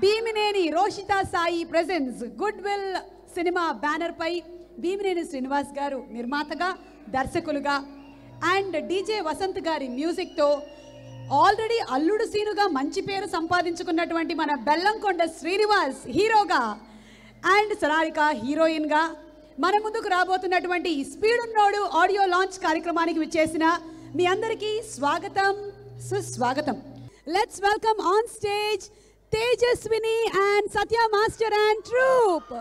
Bhimineni Roshitha Sai presents goodwill cinema banner పై భీమినేని శ్రీనివాస్ గారు నిర్మాతగా దర్శకులుగా and DJ Vasant గారి మ్యూజిక్తో ఆల్రెడీ అల్లుడు సీనుగా మంచి పేరు సంపాదించుకున్నటువంటి మన బెల్లంకొండ శ్రీనివాస్ హీరోగా అండ్ సనారిక హీరోయిన్గా మన ముందుకు రాబోతున్నటువంటి స్పీడ్ ఉన్నోడు ఆడియో లాంచ్ కార్యక్రమానికి విచ్చేసిన మీ అందరికీ స్వాగతం సుస్వాగతం. Let's welcome on stage Tejaswini and Satya master and troupe.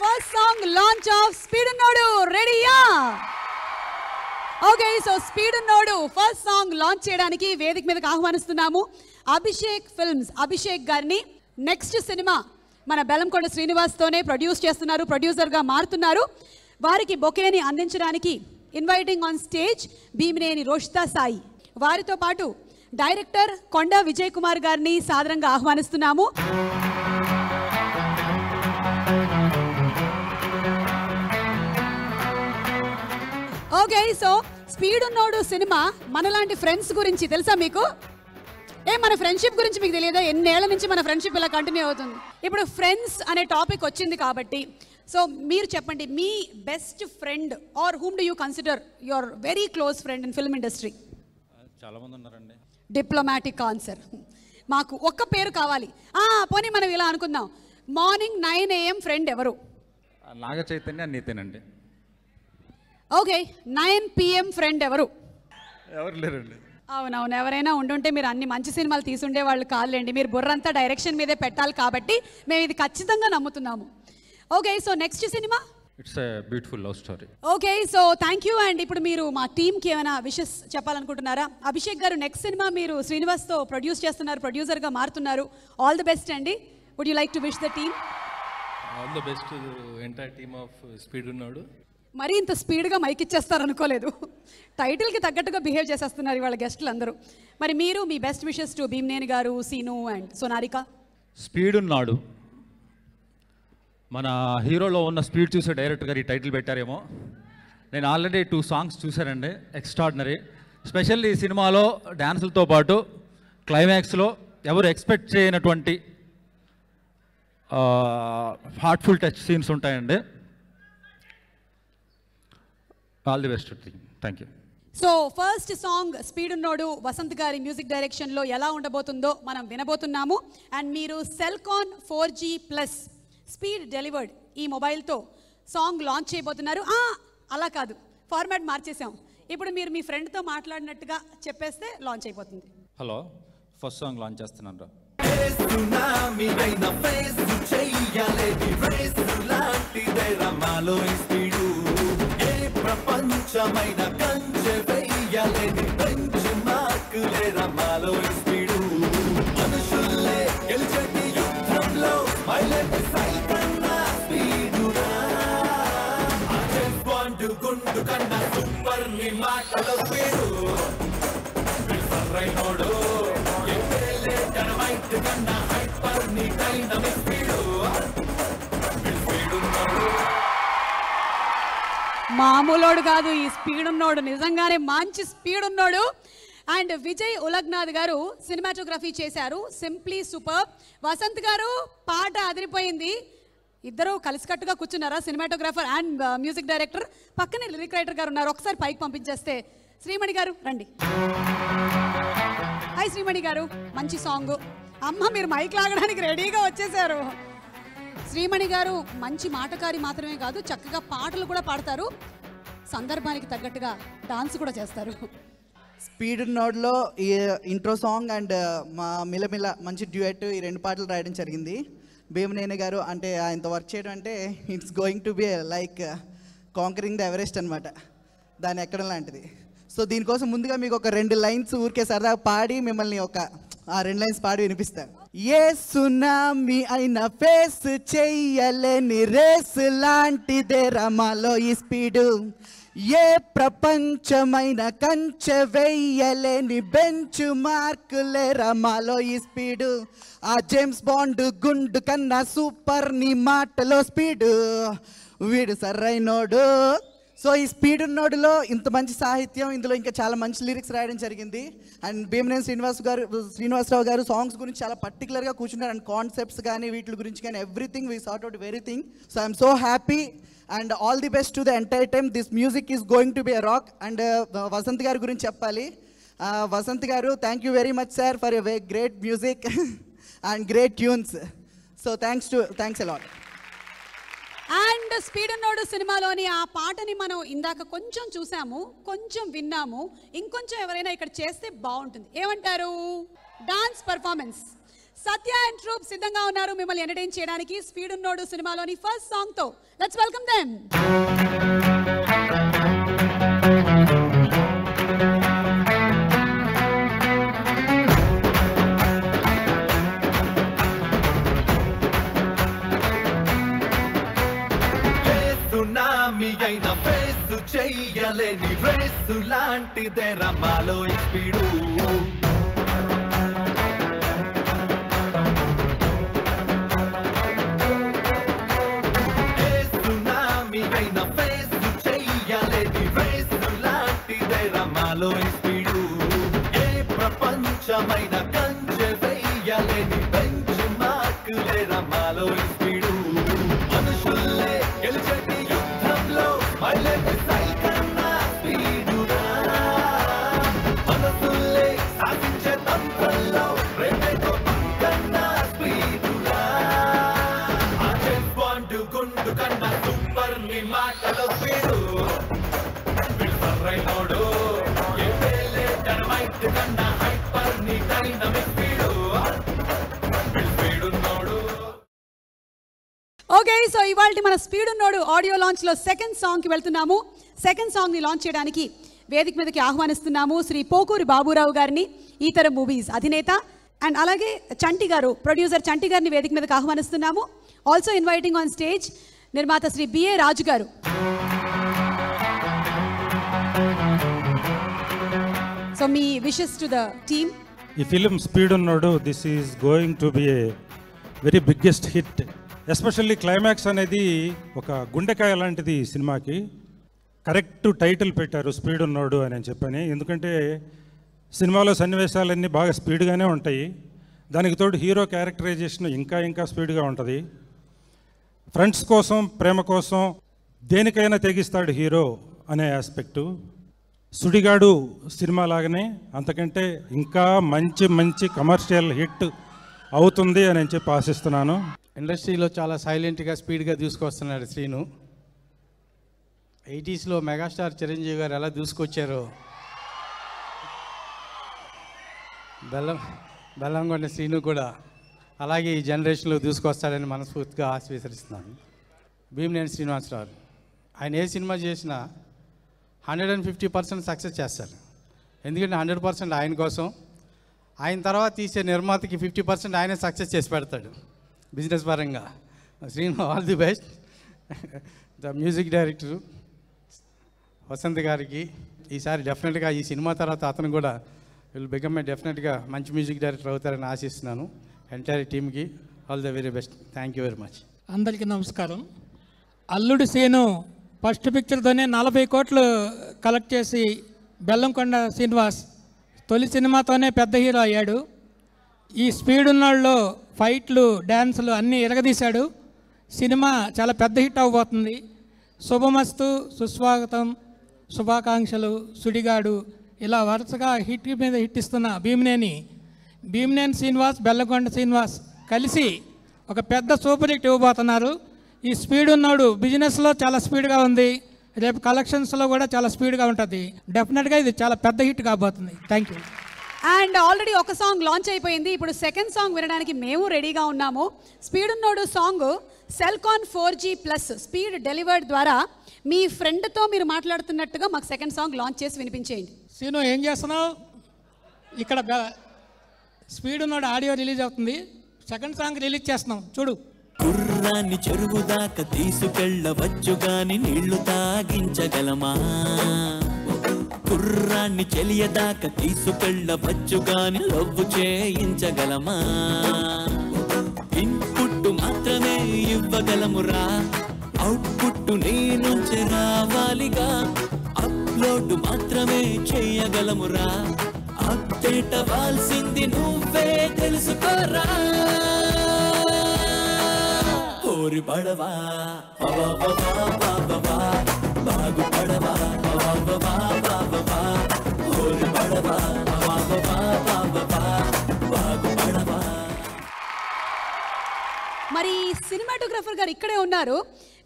First song launch of Speed Unnodu. Ready? Okay, so Speed Unnodu first song launch cheyadaniki వేదిక మీదకి ఆహ్వానిస్తున్నాము అభిషేక్ ఫిల్మ్స్ అభిషేక్ గారిని. నెక్స్ట్ సినిమా మన బెల్లంకొండ శ్రీనివాస్ తోనే ప్రొడ్యూస్ చేస్తున్నారు, ప్రొడ్యూసర్ గా మారుతున్నారు. వారికి బొకేని అందించడానికి inviting on stage Bhimineni Roshitha Sai. వారితో పాటు డైరెక్టర్ కొండ విజయ్ కుమార్ గారిని సాదరంగా ఆహ్వానిస్తున్నాము. ఓకే, సో స్పీడ్ ఉన్నోడు సినిమా మనలాంటి ఫ్రెండ్స్ గురించి తెలుసా మీకు? మన ఫ్రెండ్షిప్ గురించి మీకు తెలియదా? ఎన్నేళ్ల నుంచి మన ఫ్రెండ్షిప్ ఇలా కంటిన్యూ అవుతుంది. ఇప్పుడు ఫ్రెండ్స్ అనే టాపిక్ వచ్చింది కాబట్టి సో మీరు చెప్పండి, మీ best friend or whom do you consider your very close friend in film industry? చాలా మంది ఉన్నారండి. Diplomatic answer. మాకు ఒక్క పేరు కావాలి. పోనీ మనం ఇలా అనుకుందాం, మార్నింగ్ 9 AM ఫ్రెండ్ ఎవరు? Naga Chaitanya నితినండి. Okay, 9 PM friend ఎవరు? ఎవరు లేరండి. అవునవును, ఎవరైనా ఉండుంటే మీరు అన్ని మంచి సినిమాలు తీసుండే వాళ్ళు కాదులేండి. మీరు బుర్రంతా డైరెక్షన్ మీదే పెట్టాలి కాబట్టి మేము ఇది ఖచ్చితంగా నమ్ముతున్నాము. Okay, so next cinema it's a beautiful love story. Okay, so thank you. And ఇప్పుడు మీరు మా టీమ్కి ఏమైనా విషెస్ చెప్పాలనుకుంటున్నారా? అభిషేక్ గారు, నెక్స్ట్ సినిమా మీరు శ్రీనివాస్తో ప్రొడ్యూస్ చేస్తున్నారు, ప్రొడ్యూసర్గా మారుతున్నారు. ఆల్ ది బెస్ట్ అండి. Would you like to wish the team? All the best entire team of speed ఉన్నాడు. మరీ ఇంత స్పీడ్గా మైక్ ఇచ్చేస్తారు అనుకోలేదు. టైటిల్కి తగ్గట్టుగా బిహేవ్ చేసేస్తున్నారు ఇవాళ గెస్టులు అందరూ. మరి మీరు మీ బెస్ట్ విషెస్ టు భీమినేని గారు, సీను అండ్ సోనారిక. స్పీడ్ ఉన్నాడు, మన హీరోలో ఉన్న స్పీడ్ చూసే డైరెక్టర్ గారు ఈ టైటిల్ పెట్టారేమో. నేను ఆల్రెడీ 2 సాంగ్స్ చూశానండి, ఎక్స్ట్రాడినరీ. స్పెషల్లీ ఈ సినిమాలో డ్యాన్సులతో పాటు క్లైమాక్స్లో ఎవరు ఎక్స్పెక్ట్ చేయనటువంటి హార్ట్ఫుల్ టచ్ సీన్స్ ఉంటాయండి. All the best. Thank you. So first song speed ఉన్నోడు వసంత్ గారి మ్యూజిక్ డైరెక్షన్లో ఎలా ఉండబోతుందో మనం వినబోతున్నాము. అండ్ మీరు సెల్కాన్ 4G+ స్పీడ్ డెలివర్డ్ ఈ మొబైల్తో సాంగ్ లాంచ్ చేయబోతున్నారు. అలా కాదు, ఫార్మాట్ మార్చేసాం. ఇప్పుడు మీరు మీ ఫ్రెండ్తో మాట్లాడినట్టుగా చెప్పేస్తే లాంచ్ అయిపోతుంది. హలో, ఫస్ట్ సాంగ్ లాంచ్ చేస్తున్నాను. ప్రపంచమైన కంచె వెయ్యలేని బెంచ్ మార్కులే రమాలో స్పీడు. మనుషుల్లే గెలిచేటి యుద్ధంలో మైలేట్ సైకన్నా స్పీడురా. వాంటు గుండు కన్నా సూపర్ ని మాటలో స్పీడు. సర్రైనోడు ఎప్పుడే డైనమైట్ కన్నా హైపర్ ని డైనమిక్ స్పీడు. మామూలోడు కాదు ఈ స్పీడ్ ఉన్నోడు, నిజంగానే మంచి స్పీడ్ ఉన్నోడు. అండ్ విజయ్ ఉలగ్నాథ్ గారు సినిమాటోగ్రఫీ చేశారు, సింప్లీ సూపర్. వసంత్ గారు పాట అదిరిపోయింది. ఇద్దరు కలిసికట్టుగా కూర్చున్నారా? సినిమాటోగ్రాఫర్ అండ్ మ్యూజిక్ డైరెక్టర్, పక్కనే లిరిక్ రైటర్ గారు ఉన్నారు. ఒకసారి పైకి పంపించేస్తే. శ్రీమణి గారు రండి. హాయ్ శ్రీమణి గారు, మంచి సాంగ్. అమ్మ మీరు మైక్ లాగడానికి రెడీగా వచ్చేసారు. శ్రీమణి గారు మంచి మాటకారి మాత్రమే కాదు, చక్కగా పాటలు కూడా పాడతారు, సందర్భానికి తగ్గట్టుగా డాన్స్ కూడా చేస్తారు. స్పీడ్ నోడ్లో ఈ ఇంట్రో సాంగ్ అండ్ మా మిలమిల మంచి డ్యూయట్, ఈ 2 పాటలు రాయడం జరిగింది. భీమనేని గారు అంటే ఆయనతో వర్క్ చేయడం అంటే it's going to be like conquering the Everest అనమాట, దాని ఎక్కడం లాంటిది. సో దీనికోసం ముందుగా మీకు ఒక 2 లైన్స్ ఊరికే సరదా పాడి మిమ్మల్ని ఆ 2 లైన్స్ పాడి వినిపిస్తాను. ఏ సునామీ అయినా ఫేస్ చెయ్యలేని రేస్ లాంటిదే రమాలో ఈ స్పీడు, ఏ ప్రపంచమైన కంచె వెయ్యలేని బెంచ్ మార్కులే రమాలో ఈ స్పీడు, ఆ జేమ్స్ బాండ్ గుండు కన్నా సూపర్ నీ మాటలో స్పీడు, వీడు సరైనోడు. సో ఈ స్పీడ్ నోడులో ఇంత మంచి సాహిత్యం, ఇందులో ఇంకా చాలా మంచి లిరిక్స్ రాయడం జరిగింది. అండ్ భీమనేని శ్రీనివాసరావు గారు సాంగ్స్ గురించి చాలా పర్టికులర్గా కూర్చున్నారు. అండ్ కాన్సెప్ట్స్ కానీ వీటి గురించి కానీ everything we sort out everything. So I'm so happy and all the best to the entire time. This music is going to be a rock. And Vasanth గారి గురించి చెప్పాలి. Vasanth garu, thank you very much sir for a great music and great tunes. So thanks a lot. And speed Nodu సినిమాలోని ఆ పాటని మనం ఇందాక కొంచెం చూసాము, కొంచెం విన్నాము, ఇంకొంచెం ఎవరైనా ఇక్కడ చేస్తే బాగుంటుంది. ఏమంటారు? Dance performance. Satya and troupe సిద్ధంగా ఉన్నారు మిమ్మల్ని ఎంటర్టైన్ చేయడానికి స్పీడ్ నోడు సినిమాలోని ఫస్ట్ సాంగ్ తో. Let's welcome them. అయిన ఫేస్ చెయ్యలేని రేసు లాంటిదే రమాలో ఈ స్పీడు, ఏ సునామీ అయిన ఫేస్ చెయ్యలేని రేసు లాంటిదే రమాలో ఈ స్పీడు, ఏ ప్రపంచమైన కంచె వెయ్యలేని బెంచ్ మార్కులే రమాలో ఈ స్పీడు, మనుషుల్లే గెలిచేటి ఓకే. సో ఇవాళ మన స్పీడ్ ఉన్నోడు ఆడియో లాంచ్లో సెకండ్ సాంగ్కి వెళ్తున్నాము. సెకండ్ సాంగ్ని లాంచ్ చేయడానికి వేదిక మీదకి ఆహ్వానిస్తున్నాము శ్రీ పోకూరి బాబురావు గారిని, ఈతర మూవీస్ అధినేత. అండ్ అలాగే చంటి గారు, ప్రొడ్యూసర్ చంటి గారిని వేదిక మీదకి ఆహ్వానిస్తున్నాము. ఆల్సో ఇన్వైటింగ్ ఆన్ స్టేజ్ నిర్మాత శ్రీ బిఏ రాజు గారు. So me wishes to the team. ఈ ఫిలిం స్పీడ్ ఉన్నోడు, this is going to B a very biggest hit. Especially climax అనేది ఒక గుండెకాయ లాంటిది ఈ సినిమాకి. కరెక్ట్ టైటిల్ పెట్టారు స్పీడ్ ఉన్నోడు అని చెప్పని, ఎందుకంటే సినిమాలో సన్నివేశాలన్నీ బాగా స్పీడ్గానే ఉంటాయి. దానికి తోడు హీరో క్యారెక్టరైజేషన్ ఇంకా స్పీడ్గా ఉంటుంది. ఫ్రెండ్స్ కోసం, ప్రేమ కోసం దేనికైనా తెగిస్తాడు హీరో అనే ఆస్పెక్టు. సుడిగాడు సినిమా లాగానే అంతకంటే ఇంకా మంచి కమర్షియల్ హిట్ అవుతుంది అని చెప్పి ఆశిస్తున్నాను. ఇండస్ట్రీలో చాలా సైలెంట్గా స్పీడ్గా దూసుకొస్తున్నాడు శ్రీను. 80స్లో మెగాస్టార్ చిరంజీవి గారు ఎలా దూసుకొచ్చారో బెల్లంకొండ శ్రీను కూడా అలాగే ఈ జనరేషన్లో దూసుకొస్తాడని మనస్ఫూర్తిగా ఆశీర్వదిస్తున్నాను. భీమనేని శ్రీనివాసరావు ఆయన ఏ సినిమా చేసినా 150% సక్సెస్ చేస్తారు. ఎందుకంటే 100% ఆయన కోసం, ఆయన తర్వాత తీసే నిర్మాతకి 50% ఆయనే సక్సెస్ చేసి పెడతాడు బిజినెస్ పరంగా. Srinu, all the best. The music director Vasanth గారికి ఈసారి డెఫినెట్గా ఈ సినిమా తర్వాత అతను కూడా విల్ బికమ్ ఏ డెఫినెట్గా మంచి మ్యూజిక్ డైరెక్టర్ అవుతారని ఆశిస్తున్నాను. ఎంటైర్ టీమ్కి all the very best. Thank you very much. అందరికీ నమస్కారం. అల్లుడు సీను ఫస్ట్ పిక్చర్తోనే 40 కోట్లు కలెక్ట్ చేసి బెల్లంకొండ శ్రీనివాస్ తొలి సినిమాతోనే పెద్ద హీరో అయ్యాడు. ఈ స్పీడ్ ఉన్నోళ్ళలో ఫైట్లు, డ్యాన్సులు అన్నీ ఎరగదీశాడు. సినిమా చాలా పెద్ద హిట్ అవ్వబోతుంది. శుభమస్తు, సుస్వాగతం, శుభాకాంక్షలు, సుడిగాడు ఇలా వరుసగా హిట్ మీద హిట్ ఇస్తున్న భీమినేని శ్రీనివాస్, బెల్లకొండ శ్రీనివాస్ కలిసి ఒక పెద్ద సూపర్ హిట్ ఇవ్వబోతున్నారు. ఈ స్పీడ్ ఉన్నాడు బిజినెస్లో చాలా స్పీడ్గా ఉంది, రేపు కలెక్షన్స్లో కూడా చాలా స్పీడ్గా ఉంటుంది. డెఫినెట్గా ఇది చాలా పెద్ద హిట్ కాబోతుంది. Thank you. అండ్ ఆల్రెడీ ఒక సాంగ్ లాంచ్ అయిపోయింది. ఇప్పుడు సెకండ్ సాంగ్ వినడానికి మేము రెడీగా ఉన్నాము. స్పీడ్ ఉన్నోడు song Celkon 4G+ speed delivered ద్వారా మీ ఫ్రెండ్తో మీరు మాట్లాడుతున్నట్టుగా మాకు సెకండ్ సాంగ్ లాంచ్ చేసి వినిపించేయండి. సీను ఏం చేస్తున్నావు? ఇక్కడ స్పీడ్ ఉన్నోడు ఆడియో రిలీజ్ అవుతుంది, సెకండ్ సాంగ్ రిలీజ్ చేస్తున్నాం చూడు. కుర్రాన్ని చెరువు దాకా తీసుకెళ్ళవచ్చు గాని నీళ్లు తాగించగలమా? కుర్రాన్ని చెలియదాకా తీసుకెళ్ళవచ్చు గాని లవ్వు చేయించగలమా? ఇన్పుట్ మాత్రమే ఇవ్వగలమురా, అవుట్పుట్ నీ నుంచి రావాలిగా. అప్లోడ్ మాత్రమే చేయగలమురా, అప్డేట్ అవ్వాల్సింది నువ్వే తెలుసుకోరా. ఓరి పడవా బాగు పడవా, ఓరి పడవా బాగు పడవా. మరి సినిమాటోగ్రఫర్ గారు ఇక్కడే ఉన్నారు.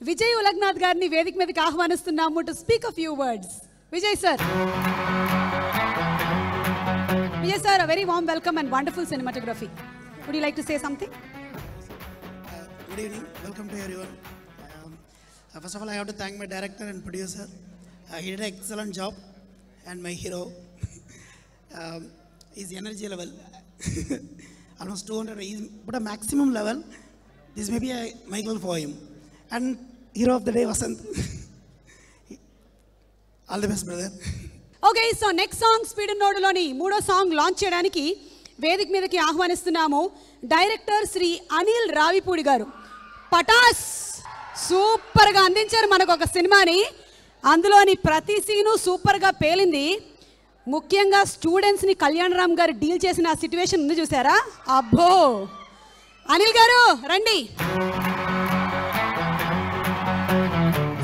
విజయ్ ఉలగ్నాథ్ గారిని వేదిక మీదకి ఆహ్వానిస్తున్నాము to speak a few words. Vijay sir, Vijay sir, a very warm welcome and wonderful cinematography. Would you like to say something? Good evening. Welcome to everyone. First of all, I have to thank my director and producer. He did an excellent job. And my hero, his energy level, almost 200. He's put a maximum level. This may be a Michael for him. And hero of the day, Vasant. All the best, brother. Okay, so next song speed నోడులోని మూడో song launch చేయడానికి వేదిక మీదకి ఆహ్వానిస్తున్నాము director Shri Anil Ravipudi గారు. పటాస్ సూపర్గా అందించారు మనకు ఒక సినిమాని. అందులోని ప్రతి సీను సూపర్గా పేలింది. ముఖ్యంగా స్టూడెంట్స్ని కళ్యాణ్ రామ్ గారు డీల్ చేసిన ఆ సిచ్యువేషన్ ఉంది చూసారా? అబ్బో, అనిల్ గారు రండి.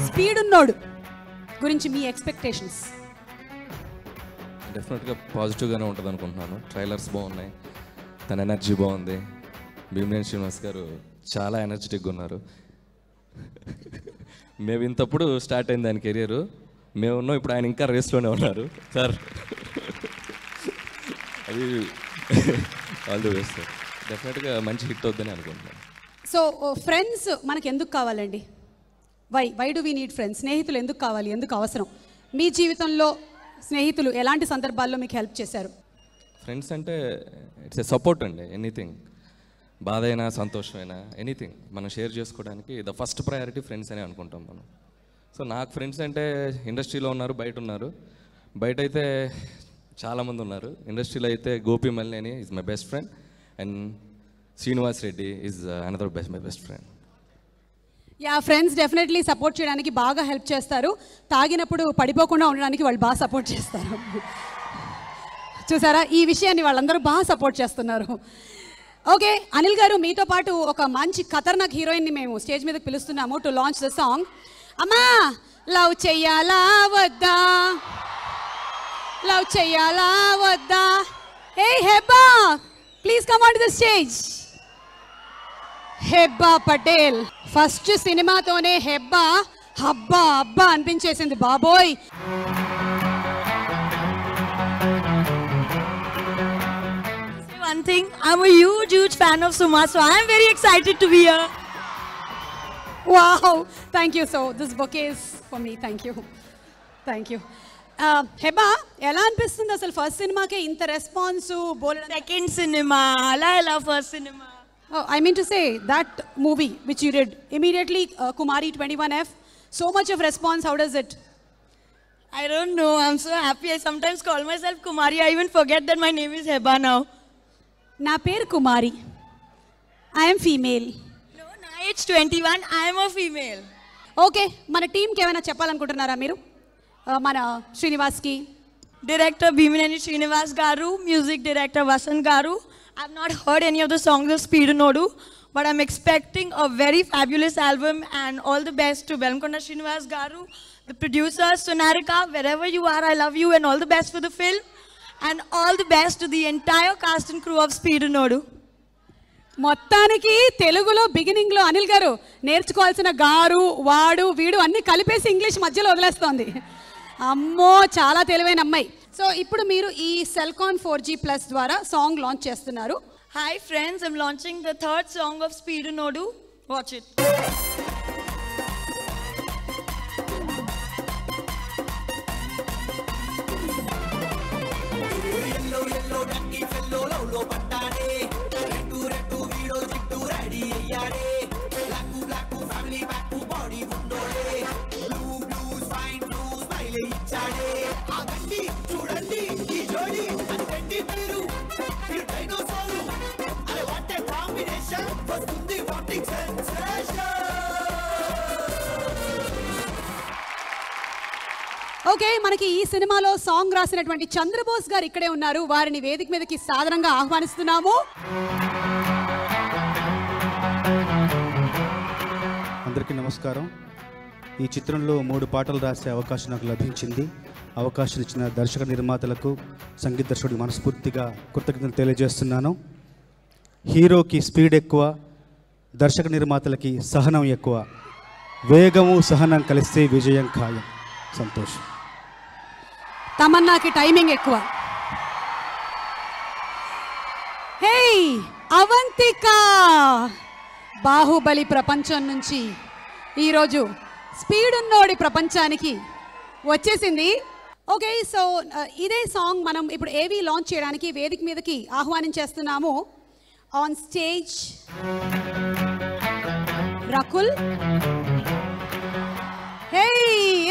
స్పీడ్ ఉన్నోడు గురించి మీ ఎక్స్పెక్టేషన్స్? డెఫినెట్గా పాజిటివ్గానే ఉంటుంది అనుకుంటున్నాను. ట్రైలర్స్ బాగున్నాయి, తన ఎనర్జీ బాగుంది. భీమినేని శ్రీనివాస్ గారు చాలా ఎనర్జెటిక్గా ఉన్నారు. మేము ఇంతప్పుడు స్టార్ట్ అయింది ఆయన కెరియర్, మేము ఉన్నాం ఇప్పుడు, ఆయన ఇంకా రేస్లోనే ఉన్నారు సార్. అది ఆల్ ది బెస్ట్ సార్. డెఫినెట్గా మంచి హిట్ అవుద్దని అనుకుంటున్నాను. సో ఫ్రెండ్స్ మనకు ఎందుకు కావాలండి? Why do we need friends? స్నేహితులు ఎందుకు కావాలి, ఎందుకు అవసరం? మీ జీవితంలో స్నేహితులు ఎలాంటి సందర్భాల్లో మీకు హెల్ప్ చేశారు? ఫ్రెండ్స్ అంటే ఇట్స్ ఏ సపోర్ట్ అండి. ఎనీథింగ్, బాధ అయినా సంతోషమైనా ఎనీథింగ్ మనం షేర్ చేసుకోవడానికి ద ఫస్ట్ ప్రయారిటీ ఫ్రెండ్స్ అని అనుకుంటాం మనం. సో నాకు ఫ్రెండ్స్ అంటే ఇండస్ట్రీలో ఉన్నారు, బయట ఉన్నారు. బయట అయితే చాలామంది ఉన్నారు. ఇండస్ట్రీలో అయితే Gopi Malineni is my best friend and Srinivas Reddy is another my best friend. Yeah, friends definitely support చేయడానికి బాగా హెల్ప్ చేస్తారు. తాగినప్పుడు పడిపోకుండా ఉండడానికి వాళ్ళు బాగా సపోర్ట్ చేస్తారు. చూసారా, ఈ విషయాన్ని వాళ్ళందరూ బాగా సపోర్ట్ చేస్తున్నారు. ఓకే అనిల్ గారు, మీతో పాటు ఒక మంచి ఖతర్నాక్ హీరోయిన్ని మేము స్టేజ్ మీదకి పిలుస్తున్నాము టు లాంచ్ ద సాంగ్. అమ్మా, లవ్ చెయ్యాలా వద్దా, లవ్ చెయ్యాలా వద్దా? Hey Hebah, please come on to the stage. Hebah Patel first సినిమాతోనే హెబ్బా హబ్బా అబ్బా అనిపించేసింది బాబోయ్. One thing, I'm a huge fan of Suma, so I'm very excited to be here. Wow, thank you. So this bouquet is for me. Thank you. Hebah, ఎలా అనిపిస్తుంది అసలు first సినిమాకే ఇంత response? Second cinema, I love first cinema. Oh, I mean to say that movie which you did immediately, Kumari 21F, so much of response. How does it? I don't know. I'm so happy. I sometimes call myself Kumari. I even forget that my name is Heba now. Na per Kumari. I am female. No, na age 21. I am a female. Okay, మన టీంకి ఏమైనా చెప్పాలనుకుంటున్నారా మీరు? మన శ్రీనివాస్కి. Director Bhimineni Srinivas Garu, music director Vasant Garu. I've not heard any of the songs of Speed Nodu, but I'm expecting a very fabulous album, and all the best to Velamkonda Srinivas Garu, the producer, Sonarika, wherever you are, I love you, and all the best for the film, and all the best to the entire cast and crew of Speed Nodu. మొత్తానికి తెలుగులో బిగినింగ్లో అనిల్ గారు నేర్చుకోవాల్సిన గారు వాడు వీడు అన్ని కలిపేసి ఇంగ్లీష్ మధ్యలో వదిలేస్తోంది. అమ్మో చాలా తెలివైన అమ్మాయి. సో ఇప్పుడు మీరు ఈ సెల్కాన్ 4G Plus ద్వారా సాంగ్ లాంచ్ చేస్తున్నారు. Hi friends, I'm launching the third song of Speed Nodu. Watch it. Okay, మనకి ఈ సినిమాలో సాంగ్ రాసినటువంటి చంద్రబోస్ గారు ఇక్కడే ఉన్నారు. వారిని వేదిక మీదకి సాదరంగా ఆహ్వానిస్తున్నాము. అందరికీ నమస్కారం. ఈ చిత్రంలో 3 పాటలు రాసే అవకాశం నాకు లభించింది. అవకాశం ఇచ్చిన దర్శక నిర్మాతలకు, సంగీత దర్శకుడికి మనస్ఫూర్తిగా కృతజ్ఞతలు తెలియజేస్తున్నాను. హీరోకి స్పీడ్ ఎక్కువ, దర్శక నిర్మాతలకి సహనం ఎక్కువ. వేగము సహనం కలిస్తే విజయం ఖాయం. సంతోషం. తమన్నాకి టైమింగ్ ఎక్కువ. హే అవంతిక, బాహుబలి ప్రపంచం నుంచి ఈరోజు స్పీడ్ ఉన్నోడి ప్రపంచానికి వచ్చేసింది. ఓకే, సో ఇదే సాంగ్ మనం ఇప్పుడు ఏవి లాంచ్ చేయడానికి వేదిక మీదకి ఆహ్వానించేస్తున్నాము. On stage Rakul. Hey,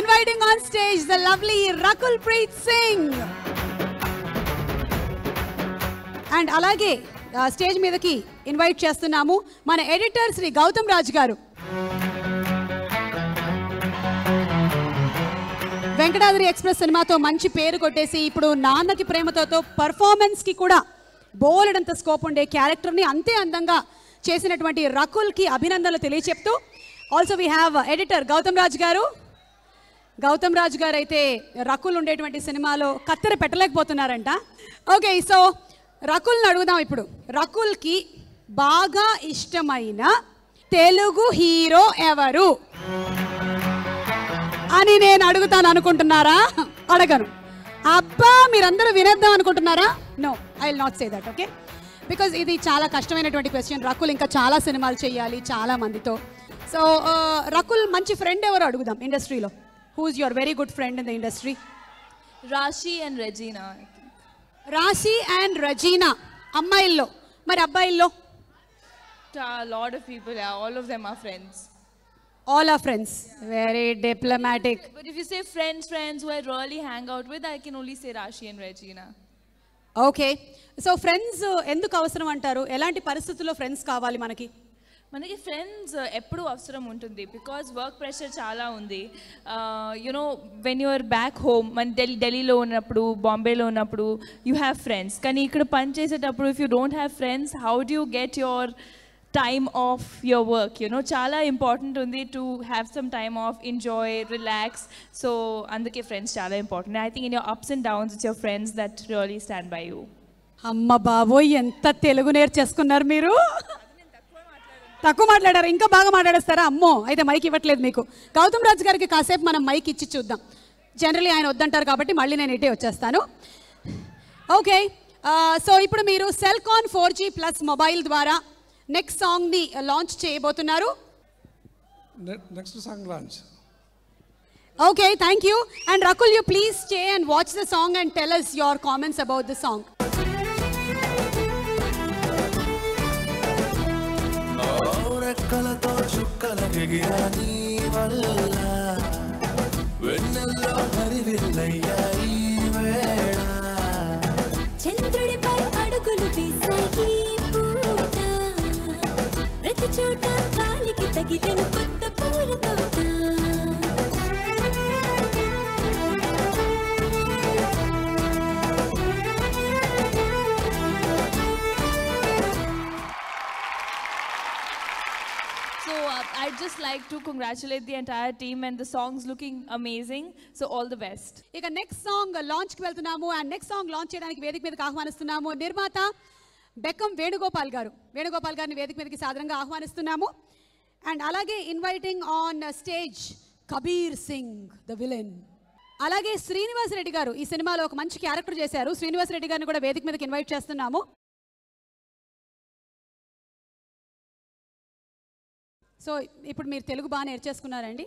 inviting on stage the lovely Rakul Preet Singh. And అలాగే స్టేజ్ మీదకి ఇన్వైట్ చేస్తున్నాము మన ఎడిటర్ శ్రీ గౌతమ్ రాజ్ గారు. వెంకటాద్రి ఎక్స్ప్రెస్ సినిమాతో మంచి పేరు కొట్టేసి ఇప్పుడు నాన్నకి ప్రేమతో పర్ఫార్మెన్స్కి కూడా బోలెడంత స్కోప్ ఉండే క్యారెక్టర్ని అంతే అందంగా చేసినటువంటి రకుల్కి అభినందనలు తెలియచెప్తూ, also we have editor Gautham Raj garu. Gautham Raj గారు అయితే రకుల్ ఉండేటువంటి సినిమాలో కత్తెర పెట్టలేకపోతున్నారంట. ఓకే, సో రకుల్ని అడుగుదాం ఇప్పుడు. రకుల్కి బాగా ఇష్టమైన తెలుగు హీరో ఎవరు అని నేను అడుగుతాను అనుకుంటున్నారా? అడగను. అబ్బా మీరందరూ వినేద్దాం అనుకుంటున్నారా? No, I will not say that. Okay, because ఇది చాలా కష్టమైనటువంటి క్వశ్చన్. రకుల్ ఇంకా చాలా సినిమాలు చేయాలి చాలా మందితో. సో రకుల్ మంచి ఫ్రెండ్ ఎవరు అడుగుదాం ఇండస్ట్రీలో. Who's your very good friend in the industry? Rashi and Regina. Rashi and Regina. అమ్మాయిల్లో. మరి అబ్బాయిల్లో? A lot of people, yeah, all of them are friends. All are friends. Very diplomatic. But if you say friends who I really hang out with, I can only say Rashi and Regina. Okay. So friends ఎందుకు అవసరం అంటారు? ఎలాంటి పరిస్థితుల్లో friends కావాలి మనకి? మనకి friends ఎప్పుడు అవసరం ఉంటుంది, బికాజ్ వర్క్ ప్రెషర్ చాలా ఉంది. You know when you're back home, మన ఢిల్లీలో ఉన్నప్పుడు, బాంబేలో ఉన్నప్పుడు యూ హ్యావ్ ఫ్రెండ్స్. కానీ ఇక్కడ పని చేసేటప్పుడు if you don't have friends, how do you get your time of your work? You know చాలా ఇంపార్టెంట్ ఉంది to have some time of, enjoy, relax. So అందుకే ఫ్రెండ్స్ చాలా important. I think in your ups and downs it's your friends that really stand by you. అమ్మ బాబోయ్, ఎంత తెలుగు నేర్చేసుకున్నారు మీరు. తక్కువ మాట్లాడారు, ఇంకా బాగా మాట్లాడేస్తారా? అమ్మో, అయితే మైక్ ఇవ్వట్లేదు మీకు. గౌతమ్ రాజ్ గారికి కాసేపు మనం మైక్ ఇచ్చి చూద్దాం. జనరలీ ఆయన వద్దంటారు కాబట్టి మళ్ళీ నేను ఇటే వచ్చేస్తాను. ఓకే, సో ఇప్పుడు మీరు సెల్కాన్ 4G Plus మొబైల్ ద్వారా నెక్స్ట్ సాంగ్ని లాంచ్ చేయబోతున్నారు. Next song launch. Okay, thank you. And Rakul, you please stay and watch the song and tell us your comments about the song. రెక్కలతో చుక్కల దిగిరాని వల్ల వెన్నెల్లో హరివిల్లయ్యాయి వేళ చంద్రుడిపై అడుగులు వేసాయి పూట ప్రతి చోట కాలికి తగిలిన కొత్త పూల తోట to congratulate the entire team and the song's looking amazing. So all the best. ఇక నెక్స్ట్ సాంగ్ లాంచ్ కి వెళ్తున్నాము అండ్ నెక్స్ట్ సాంగ్ లాంచ్ చేయడానికి వేదిక మీదకి ఆహ్వానిస్తున్నాము నిర్మాత బెక్కం వేణుగోపాల్ గారు. వేణుగోపాల్ గారిని వేదిక మీదకి సాదరంగా ఆహ్వానిస్తున్నాము. అండ్ అలాగే inviting on stage Kabir Singh the villain. అలాగే శ్రీనివాస్ రెడ్డి గారు ఈ సినిమాలో ఒక మంచి క్యారెక్టర్ చేశారు. శ్రీనివాస్ రెడ్డి గారిని కూడా వేదిక మీదకి ఇన్వైట్ చేస్తున్నాము. సో ఇప్పుడు మీరు తెలుగు బాగా నేర్చేసుకున్నారండి?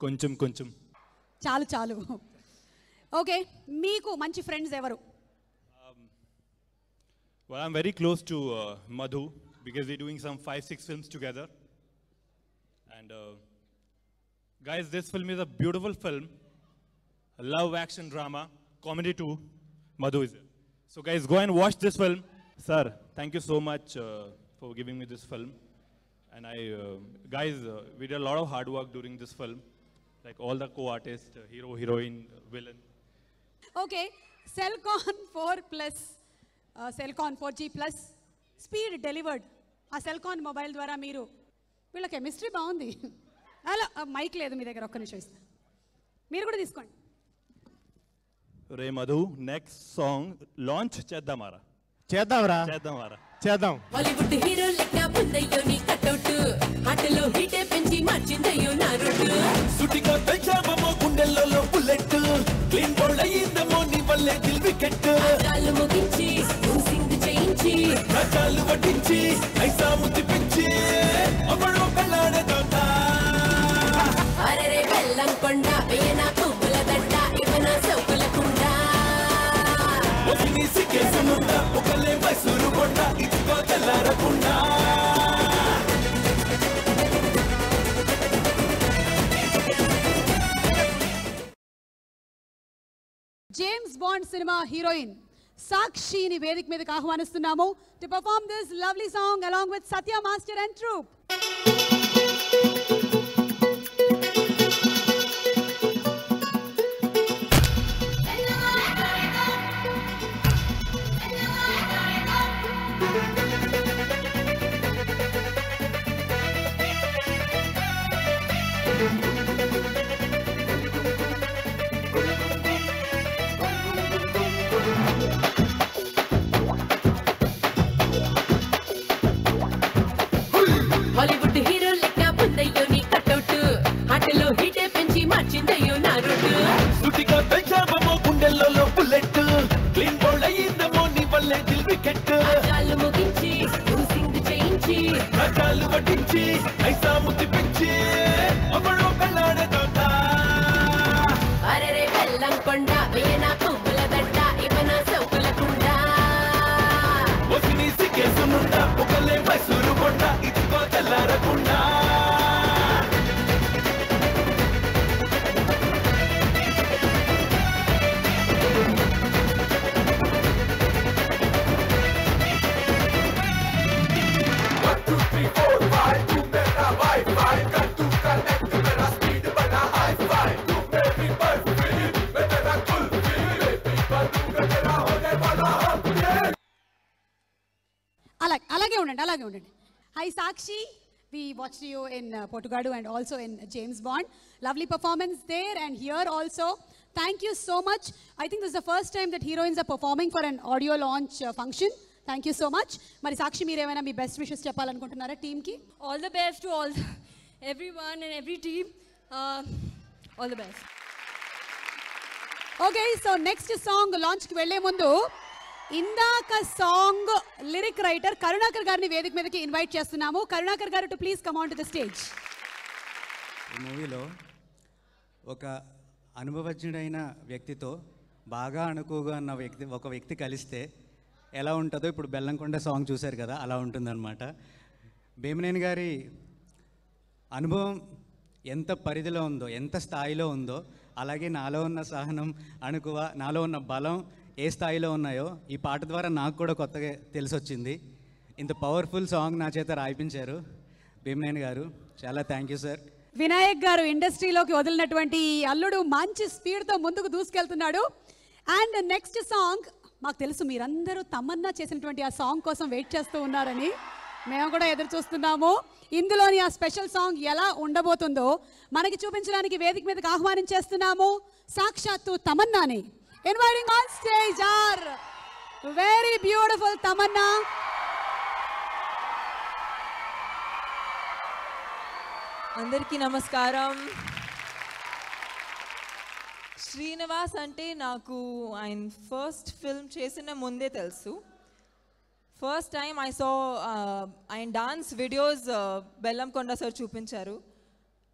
కొంచెం చాలు ఓకే. మీకు మంచి ఫ్రెండ్స్ ఎవరు? Well, I'm very close to Madhu because we're doing some 5-6 films together. And guys, this film is a beautiful film. A love, action, drama, comedy too. Madhu is there. So guys, go and watch this film. Sir, thank you so much for giving me this film. And guys, we did a lot of hard work during this film. Like all the co-artists, hero, heroine, villain. Okay, Cellcon 4+, Cellcon 4G+, speed delivered. ఆ Cellcon mobile ద్వారా మీరు వీళ్ళ chemistry బాగుంది. అలా mic లేదు మీ దగ్గర, ఒక్క నిమిషం ఇస్తా, మీరు కూడా తీసుకోండి. రే మధు, నెక్స్ట్ సాంగ్ లాంచ్ చేద్దామారా? చేద్దాం. హాలీవుడ్ హీరో లెక్క పొందయ్యో నీ కటౌట్, ఆటలో హీటే పెంచి మార్చిందయ్యో నా రూట్. సుటిగా పెంచామో గుండెల్లో బుల్లెట్, క్లీన్ బౌల్ అయ్యిందమో నీ వల్లే దిల్ వికెట్. కాళ్ళు ముగించి సింగ్ చేయించి కాళ్ళు వడ్డించి ఐసా ముద్దు పెంచి అమ్మడో పెళ్ళాడేదా. అరెరే బెల్లం కొండ వేయన పువ్వుల దండ ఇవన సౌకుల కుండ. ఒకని సికేసునుండా ఒకలే మైసూరు కొండ ఇదిగో తెల్లారకుండా. జేమ్స్ బాండ్ సినిమా హీరోయిన్ సాక్షిని వేదిక మీదకి ఆహ్వానిస్తున్నాము to perform this lovely song along with Satya master and troupe. Hollywood hero లెక్క పొందయ్యో నీ కటౌట్, ఆటలో హీటే పెంచి మార్చిందయ్యో నా రూట్. సుటిగా పెంచామో గుండెల్లో బుల్లెట్, క్లీన్ బౌల్ అయ్యిందమో నీ వల్లే దిల్ వికెట్. కాళ్ళు ముగించి సింగ్ చేయించి కాళ్ళు వడ్డించి ఐసా ముద్దు పెంచి అమ్మడో పెళ్ళాడేదా. అరెరే బెల్లం కొండ వేయన పువ్వుల దండ ఇవన సౌకుల కుండ. ఒకని సికేసునుండా ఒకలే మైసూరు కొండ ఇదిగో తెల్లారకుండా. అలాగే ఉండండి. High Sakshi, we watched you in Portugal and also in James Bond. Lovely performance there and here also. Thank you so much. I think this is the first time that heroines are performing for an audio launch function. Thank you so much. Mari Sakshi, meer emaina me best wishes చెప్పాలనుకుంటున్నారా team కి? All the best to everyone and every team. All the best. Okay, so next song launch కి వెళ్ళే ముందు ఇందాక song lyric writer Karunakar గారిని వేదిక మీదకి invite చేస్తున్నాము. కరుణాకర్ గారు to please come on to the stage. ఈ మూవీలో ఒక అనుభవజ్ఞుడైన వ్యక్తితో బాగా అనుకువగా ఉన్న ఒక వ్యక్తి కలిస్తే ఎలా ఉంటుందో ఇప్పుడు బెల్లంకొండ సాంగ్ చూశారు కదా, అలా ఉంటుందన్నమాట. భీమనేని గారి అనుభవం ఎంత పరిధిలో ఉందో, ఎంత స్థాయిలో ఉందో, అలాగే నాలో ఉన్న సహనం, అణుకువ, నాలో ఉన్న బలం ఏ స్థాయిలో ఉన్నాయో ఈ పాట ద్వారా నాకు కూడా కొత్తగా తెలిసొచ్చింది. ఇంత పవర్ఫుల్ సాంగ్ నా చేత రాయిపించారు భీమనేని గారు, చాలా థ్యాంక్ యూ సార్. వినాయక్ గారు ఇండస్ట్రీలోకి వదిలినటువంటి ఈ అల్లుడు మంచి స్పీడ్తో ముందుకు దూసుకెళ్తున్నాడు. అండ్ నెక్స్ట్ సాంగ్ మాకు తెలుసు మీరందరూ తమన్నా చేసినటువంటి ఆ సాంగ్ కోసం వెయిట్ చేస్తూ ఉన్నారని. మేము కూడా ఎదురు చూస్తున్నాము. ఇందులోని ఆ స్పెషల్ సాంగ్ ఎలా ఉండబోతుందో మనకి చూపించడానికి వేదిక మీదకి ఆహ్వానించేస్తున్నాము సాక్షాత్తు తమన్నాని. Inviting on stage our very beautiful Tamannaah. అందరికీ నమస్కారం. శ్రీనివాస్ అంటే నాకు ఆయన ఫస్ట్ ఫిల్మ్ చేసిన ముందే తెలుసు. ఫస్ట్ టైం ఐ సా ఆయన డాన్స్ వీడియోస్ బెల్లంకొండ సార్ చూపించారు.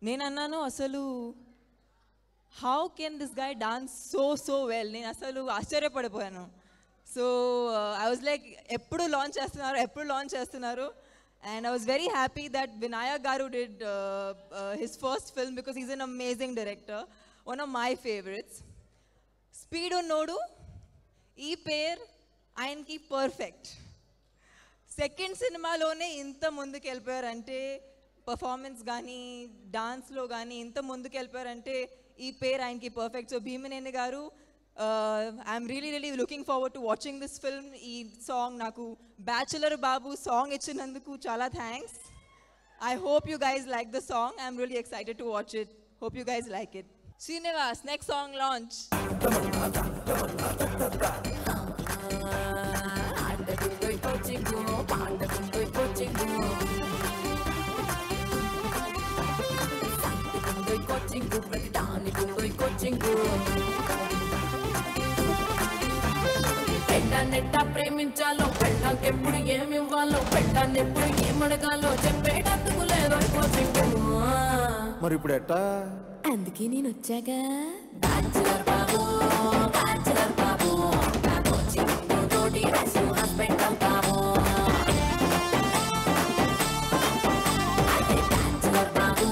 నేను అన్నాను అసలు how can this guy dance so well. నేను అసలు ఆశ్చర్యపడిపోయాను. సో ఐ వాజ్ లైక్ ఎప్పుడు లాంచ్ చేస్తున్నారు. And I was very happy that Vinayak Garu did his first film because he's an amazing director. One of my favorites. Speed Unnodu, ee pair, ayanki perfect. Second cinema lone inta munduku vellipoyarante performance gaani dance lo gaani inta munduku vellipoyarante ee pair ayanki perfect. So Bhimaneni garu, I'm really looking forward to watching this film. Ee song naku Bachelor Babu song ichinanduku chala thanks. I hope you guys like the song. I'm really excited to watch it. Hope you guys like it. Srinivas, next song launch. పెట్టానెట్టా ప్రేమించాలో పెట్టాకెప్పుడు ఏమివ్వాలో పెట్టానెప్పుడు ఏమడగాలో చెప్పేటందుకు లేదో మరి ఇప్పుడు ఎట్టా? అందుకే నేను వచ్చాగా bachelor బాబు నా coaching తోటి రసు husband అవుతాము. అదే బ్యాచులర్ బాబు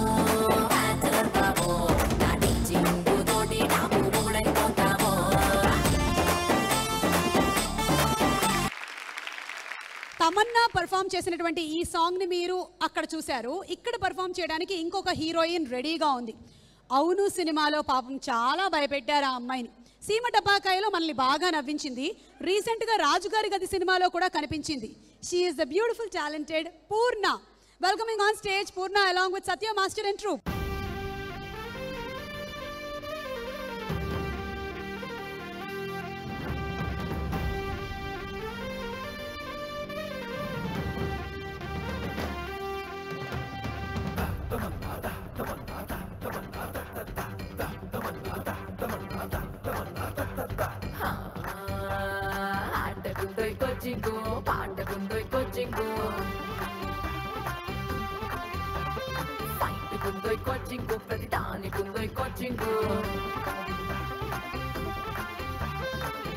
నా టీచింగ్ తోటి నాకు మూడైపోతాము. తమన్నా పర్ఫామ్ చేసినటువంటి ఈ సాంగ్ని మీరు అక్కడ చూశారు. ఇక్కడ పర్ఫామ్ చేయడానికి ఇంకొక హీరోయిన్ రెడీగా ఉంది. అవును సినిమాలో పాపం చాలా భయపెట్టారు ఆ అమ్మాయిని. సీమ టపాకాయలో మనల్ని బాగా నవ్వించింది. రీసెంట్గా రాజుగారి గది సినిమాలో కూడా కనిపించింది. She is the beautiful talented Poorna. Welcoming on stage Poorna along with Satya master and troupe. ఆటకుందోయ్ కోచింగు పాటకుందోయ్ కోచింగు ఫైట్కుందోయ్ కోచింగు ప్రతిదానికుందోయ్ కోచింగు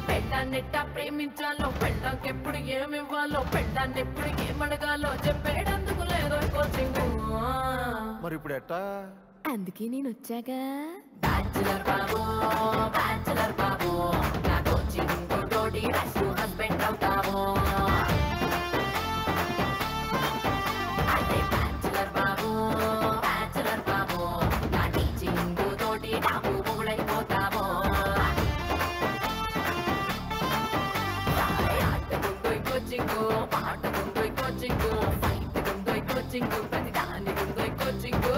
పెళ్ళాన్నెట్టా ప్రేమించాలో పెళ్ళాకెప్పుడు ఏమివ్వాలో పెళ్ళాన్నెప్పుడు ఏమడగాలో చెప్పేటందుకు లేదో కోచింగు. మరి ఇప్పుడు ఎట్టా? అందుకే నేను వచ్చాగా బ్యాచులర్ బాబు నా కోచింగ్ తోటి రసు హస్బెండ్ అవుతాము. అదే బ్యాచులర్ బాబు నా టీచింగ్ తోటి నాకు మూడైపోతాము. ఆటకుందోయ్ కోచింగు పాటకుందోయ్ కోచింగు ఫైట్కుందోయ్ కోచింగు ప్రతిదానికుందోయ్ కోచింగు.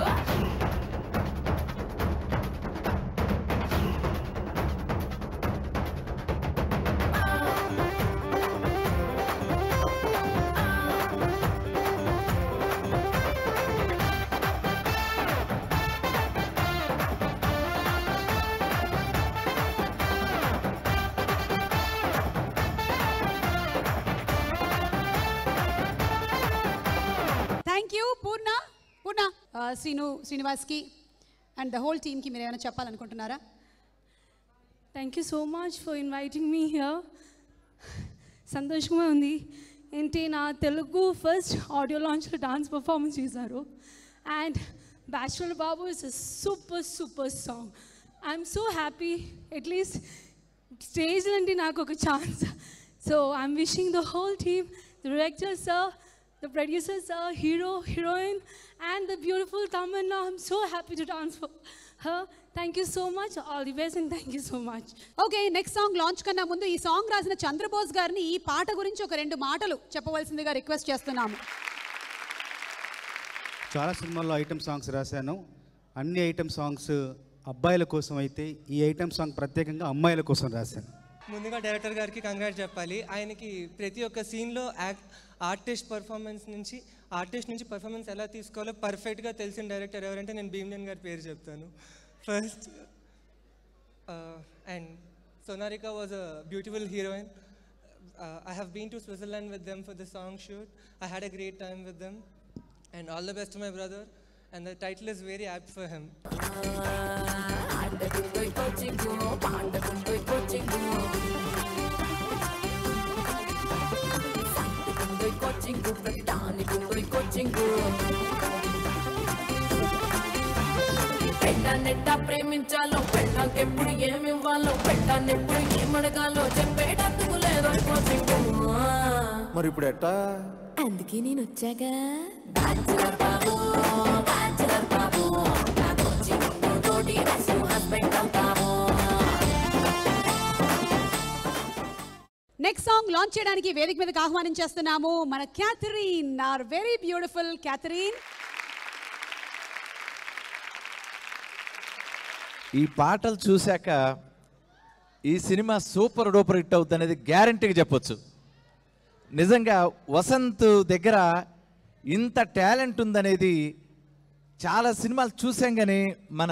Thank you Poorna. శ్రీనివాస్కి అండ్ ద హోల్ టీమ్కి మీరు ఏమైనా చెప్పాలనుకుంటున్నారా? Thank you so much for inviting me here. సంతోషంగా ఉంది. ఏంటి నా తెలుగు ఫస్ట్ ఆడియో లాంచ్లో డాన్స్ పర్ఫార్మెన్స్ చేశారు. And bachelor Babu is a super song. I'm so happy. At least stage నుండి నాకు ఒక chance. So I'm wishing the whole team, the director sir, the producer sir, hero, heroine, and the beautiful Tamanna. I'm so happy to dance for her. Thank you so much. All the best and thank you so much. Okay, next song launch కన్నా ముందు ఈ song రాసిన చంద్రబోస్ గారిని ఈ పాట గురించి ఒక రెండు మాటలు చెప్పవలసిందిగా రిక్వెస్ట్ చేస్తున్నాము. చాలా సినిమాల్లో ఐటమ్ సాంగ్స్ రాశాను. అన్ని ఐటమ్ సాంగ్స్ అబ్బాయిల కోసం అయితే ఈ ఐటమ్ సాంగ్ ప్రత్యేకంగా అమ్మాయిల కోసం రాశాను. ముందుగా డైరెక్టర్ గారికి కంగ్రాట్స్ చెప్పాలి. ఆయనకి ప్రతి ఒక్క సీన్లో ఆర్టిస్ట్ నుంచి పర్ఫార్మెన్స్ ఎలా తీసుకోవాలో పర్ఫెక్ట్గా తెలిసిన డైరెక్టర్ ఎవరంటే నేను భీమ్నేని గారి పేరు చెప్తాను. First and Sonarika was a beautiful heroine. I have been to Switzerland with them for the song shoot. I had a great time with them. And all the best to my brother. And the title is very apt for him. పెట్టానెట్టా ప్రేమించాలో, పెట్టాకెప్పుడు ఏమివ్వాలో, పెట్టానెప్పుడు ఏమడగాలో చెప్పేటందుకు లేదో coaching. మరి ఇప్పుడు ఎట్టా? అందుకే నేను వచ్చాగా bachelor బాబు, bachelor బాబు, నా coaching తోటి husband అవుతాము. నెక్స్ట్ సాంగ్ లాంచ్ చేయడానికి వేదిక మీదకి ఆహ్వానించేస్తున్నాము మన Catherine, are very beautiful Catherine. ఈ పాటలు చూశాక ఈ సినిమా సూపర్ డూపర్ హిట్ అవుతుంది అనేది గ్యారంటీగా చెప్పొచ్చు. నిజంగా వసంత్ దగ్గర ఇంత టాలెంట్ ఉందనేది చాలా సినిమాలు చూసాం, కానీ మన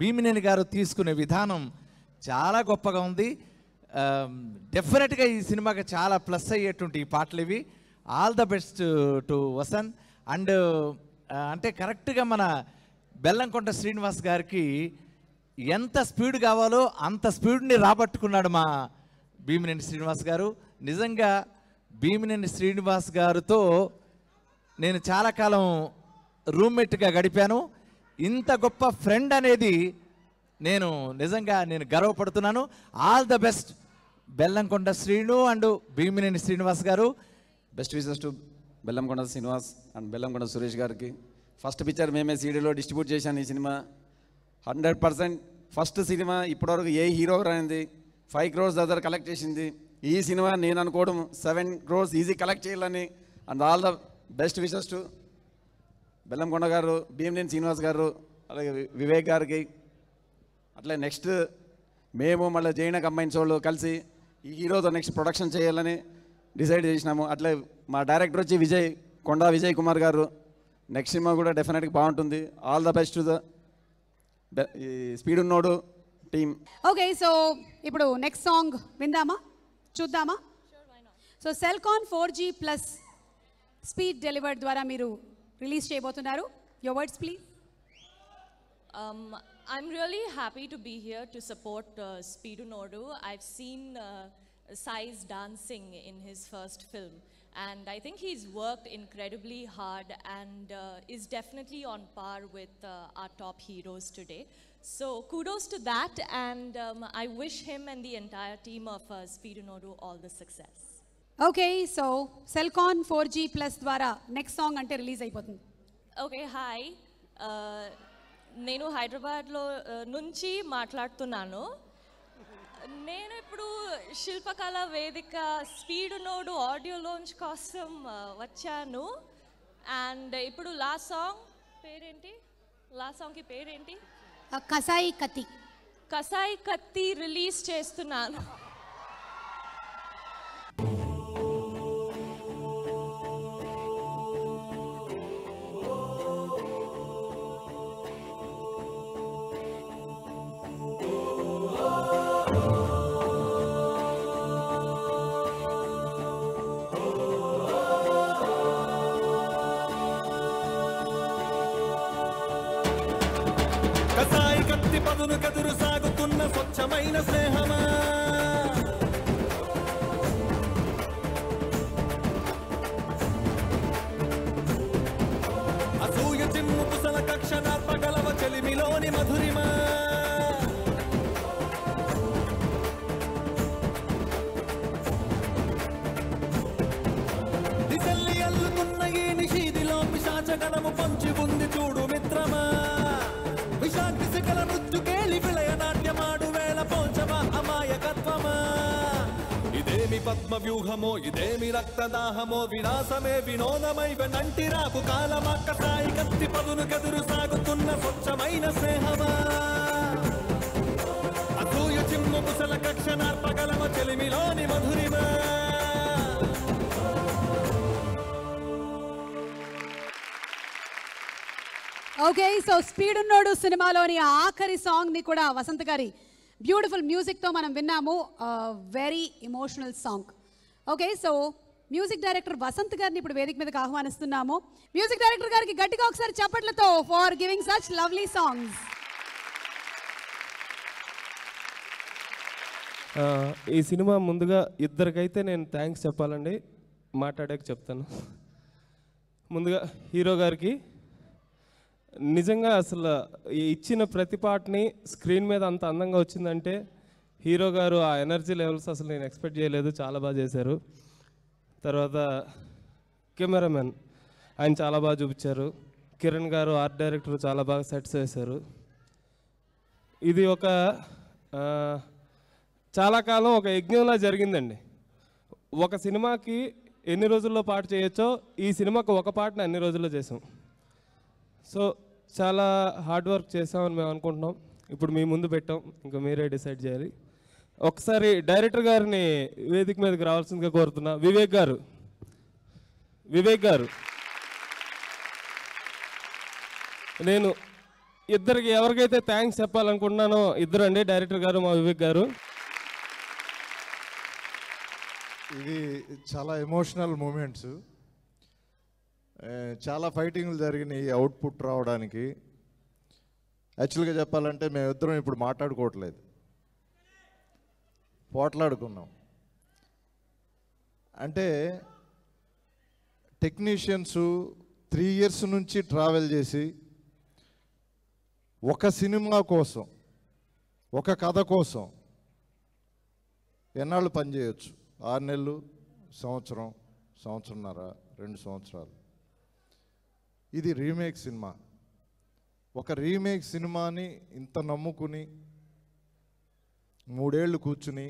భీమినేని గారు తీసుకునే విధానం చాలా గొప్పగా ఉంది. డెఫినెట్గా ఈ సినిమాకి చాలా ప్లస్ అయ్యేటువంటి ఈ పాటలు ఇవి. All the best to Vasanth. And అంటే కరెక్ట్గా మన బెల్లంకొండ శ్రీనివాస్ గారికి ఎంత స్పీడ్ కావాలో అంత స్పీడ్ని రాబట్టుకున్నాడు మా భీమినేని శ్రీనివాస్ గారు. నిజంగా భీమినేని శ్రీనివాస్ గారితో నేను చాలా కాలం రూమ్మేట్గా గడిపాను. ఇంత గొప్ప ఫ్రెండ్ అనేది నేను నిజంగా గర్వపడుతున్నాను. All the best Bellamkonda Srinu and Bhimineni Srinivas garu. Best wishes to Bellamkonda Srinivas and Bellamkonda Suresh గారికి. ఫస్ట్ పిక్చర్ మేమే సీడీలో డిస్ట్రిబ్యూట్ చేశాను. ఈ సినిమా 100% ఫస్ట్ సినిమా. ఇప్పటివరకు ఏ హీరో రాయింది 5 crores దగ్గర కలెక్ట్ చేసింది. ఈ సినిమా నేను అనుకోవడం 7 crores ఈజీ కలెక్ట్ చేయాలని. And all the best wishes to Bellamkonda గారు, భీమినేని శ్రీనివాస్ గారు, అలాగే వివేక్ గారికి. అట్లా నెక్స్ట్ మేము మళ్ళీ జైన కంబైన్స్ వాళ్ళు కలిసి ఈ హీరోతో నెక్స్ట్ ప్రొడక్షన్ చేయాలని డిసైడ్ చేసినాము. అట్లే మా డైరెక్టర్ వచ్చి కొండా విజయ్ కుమార్ గారు. నెక్స్ట్ సినిమా కూడా డెఫినెట్గా బాగుంటుంది. All the best to the speed ఉన్నోడు టీమ్. ఓకే, సో ఇప్పుడు నెక్స్ట్ సాంగ్ విందామా, చూద్దామా? So Celkon 4G plus speed delivered ద్వారా మీరు రిలీజ్ చేయబోతున్నారు. Your words please. I'm really happy to be here to support Speedu Nodu. I've seen Sai's dancing in his first film, and I think he's worked incredibly hard and is definitely on par with our top heroes today. So kudos to that, and I wish him and the entire team of Speedu Nodu all the success. Okay, so Celkon 4G plus ద్వారా next song అంటే release అయిపోతుంది. Okay, hi, నేను హైదరాబాద్లో నుంచి మాట్లాడుతున్నాను. నేను ఇప్పుడు శిల్పకళ వేదిక స్పీడ్ నోడు ఆడియో లాంచ్ కోసం వచ్చాను. అండ్ ఇప్పుడు లాస్ట్ సాంగ్కి పేరేంటి? కసాయి కత్తి రిలీజ్ చేస్తున్నాను. కసాయి కత్తి పదును కదురు సాగుతున్న స్వచ్ఛమైన స్నేహమా, అసూయ చిమ్ము కుశల కక్ష నార్పగలవ చెలిమిలోని మధురిమా, దిశల్లి అల్లుతున్న ఈ నిషీదిలో పిశాచగణము పొంచి ఉంది చూడు మిత్రమా, విషాగ్ని శిఖల మృత్యుకేళి విలయ నాట్యమాడు వేళ పోల్చమా అమాయకత్వమా, ఇదేమి పద్మ పద్మ వ్యూహమో ఇదేమి రక్తదాహమో వినాశమే వినోదమై వెనంటి రాకు కాలమక్క సాయి కత్తి పదును గదురు సాగుతున్న స్వచ్ఛమైన స్నేహమా అసూయ చిమ్ము కుశల కక్ష నార్పగలమ చెలిమిలోని మధురిమా ఓకే, సో స్పీడ్ ఉన్నోడు సినిమాలోని ఆఖరి సాంగ్ని కూడా వసంత్ గారి బ్యూటిఫుల్ మ్యూజిక్తో మనం విన్నాము. Very emotional song. Okay, so music director Vasanth గారిని ఇప్పుడు వేదిక మీదకి ఆహ్వానిస్తున్నాము. మ్యూజిక్ డైరెక్టర్ గారికి గట్టిగా ఒకసారి చప్పట్లతో for giving such lovely songs. ఈ సినిమా ముందుగా ఇద్దరికైతే నేను థ్యాంక్స్ చెప్పాలండి, మాట్లాడాక చెప్తాను. ముందుగా హీరో గారికి నిజంగా అసలు ఇచ్చిన ప్రతి పాటని స్క్రీన్ మీద అంత అందంగా వచ్చిందంటే హీరో గారు ఆ ఎనర్జీ లెవెల్స్ అసలు నేను ఎక్స్పెక్ట్ చేయలేదు, చాలా బాగా చేశారు. తర్వాత కెమెరామెన్ ఆయన చాలా బాగా చూపించారు. కిరణ్ గారు ఆర్ట్ డైరెక్టర్ చాలా బాగా సెట్స్ చేశారు. ఇది ఒక చాలా కాలం ఒక యజ్ఞంలా జరిగిందండి. ఒక సినిమాకి ఎన్ని రోజుల్లో పాట చేయొచ్చో ఈ సినిమాకి ఒక పాటని అన్ని రోజుల్లో చేసాం. సో చాలా హార్డ్ వర్క్ చేసామని మేము అనుకుంటున్నాం. ఇప్పుడు మీ ముందు పెట్టాం, ఇంకా మీరే డిసైడ్ చేయాలి. ఒకసారి డైరెక్టర్ గారిని వేదిక మీదకి రావాల్సిందిగా కోరుతున్నా. వివేక్ గారు నేను ఇద్దరికి ఎవరికైతే థ్యాంక్స్ చెప్పాలనుకుంటున్నానో ఇద్దరు అండి, డైరెక్టర్ గారు మా వివేక్ గారు. ఇది చాలా ఎమోషనల్ మూమెంట్స్, చాలా ఫైటింగ్లు జరిగినాయి ఈ అవుట్పుట్ రావడానికి. యాక్చువల్గా చెప్పాలంటే మేమిద్దరం ఇప్పుడు మాట్లాడుకోవట్లేదు, పోట్లాడుకున్నాం. అంటే టెక్నీషియన్స్ 3 years నుంచి ట్రావెల్ చేసి ఒక సినిమా కోసం, ఒక కథ కోసం ఎన్నాళ్ళు పనిచేయచ్చు? 6 నెలలు, సంవత్సరం, సంవత్సరంన్నర, 2 సంవత్సరాలు. ఇది రీమేక్ సినిమా. ఒక రీమేక్ సినిమాని ఇంత నమ్ముకుని 3 ఏళ్ళు కూర్చుని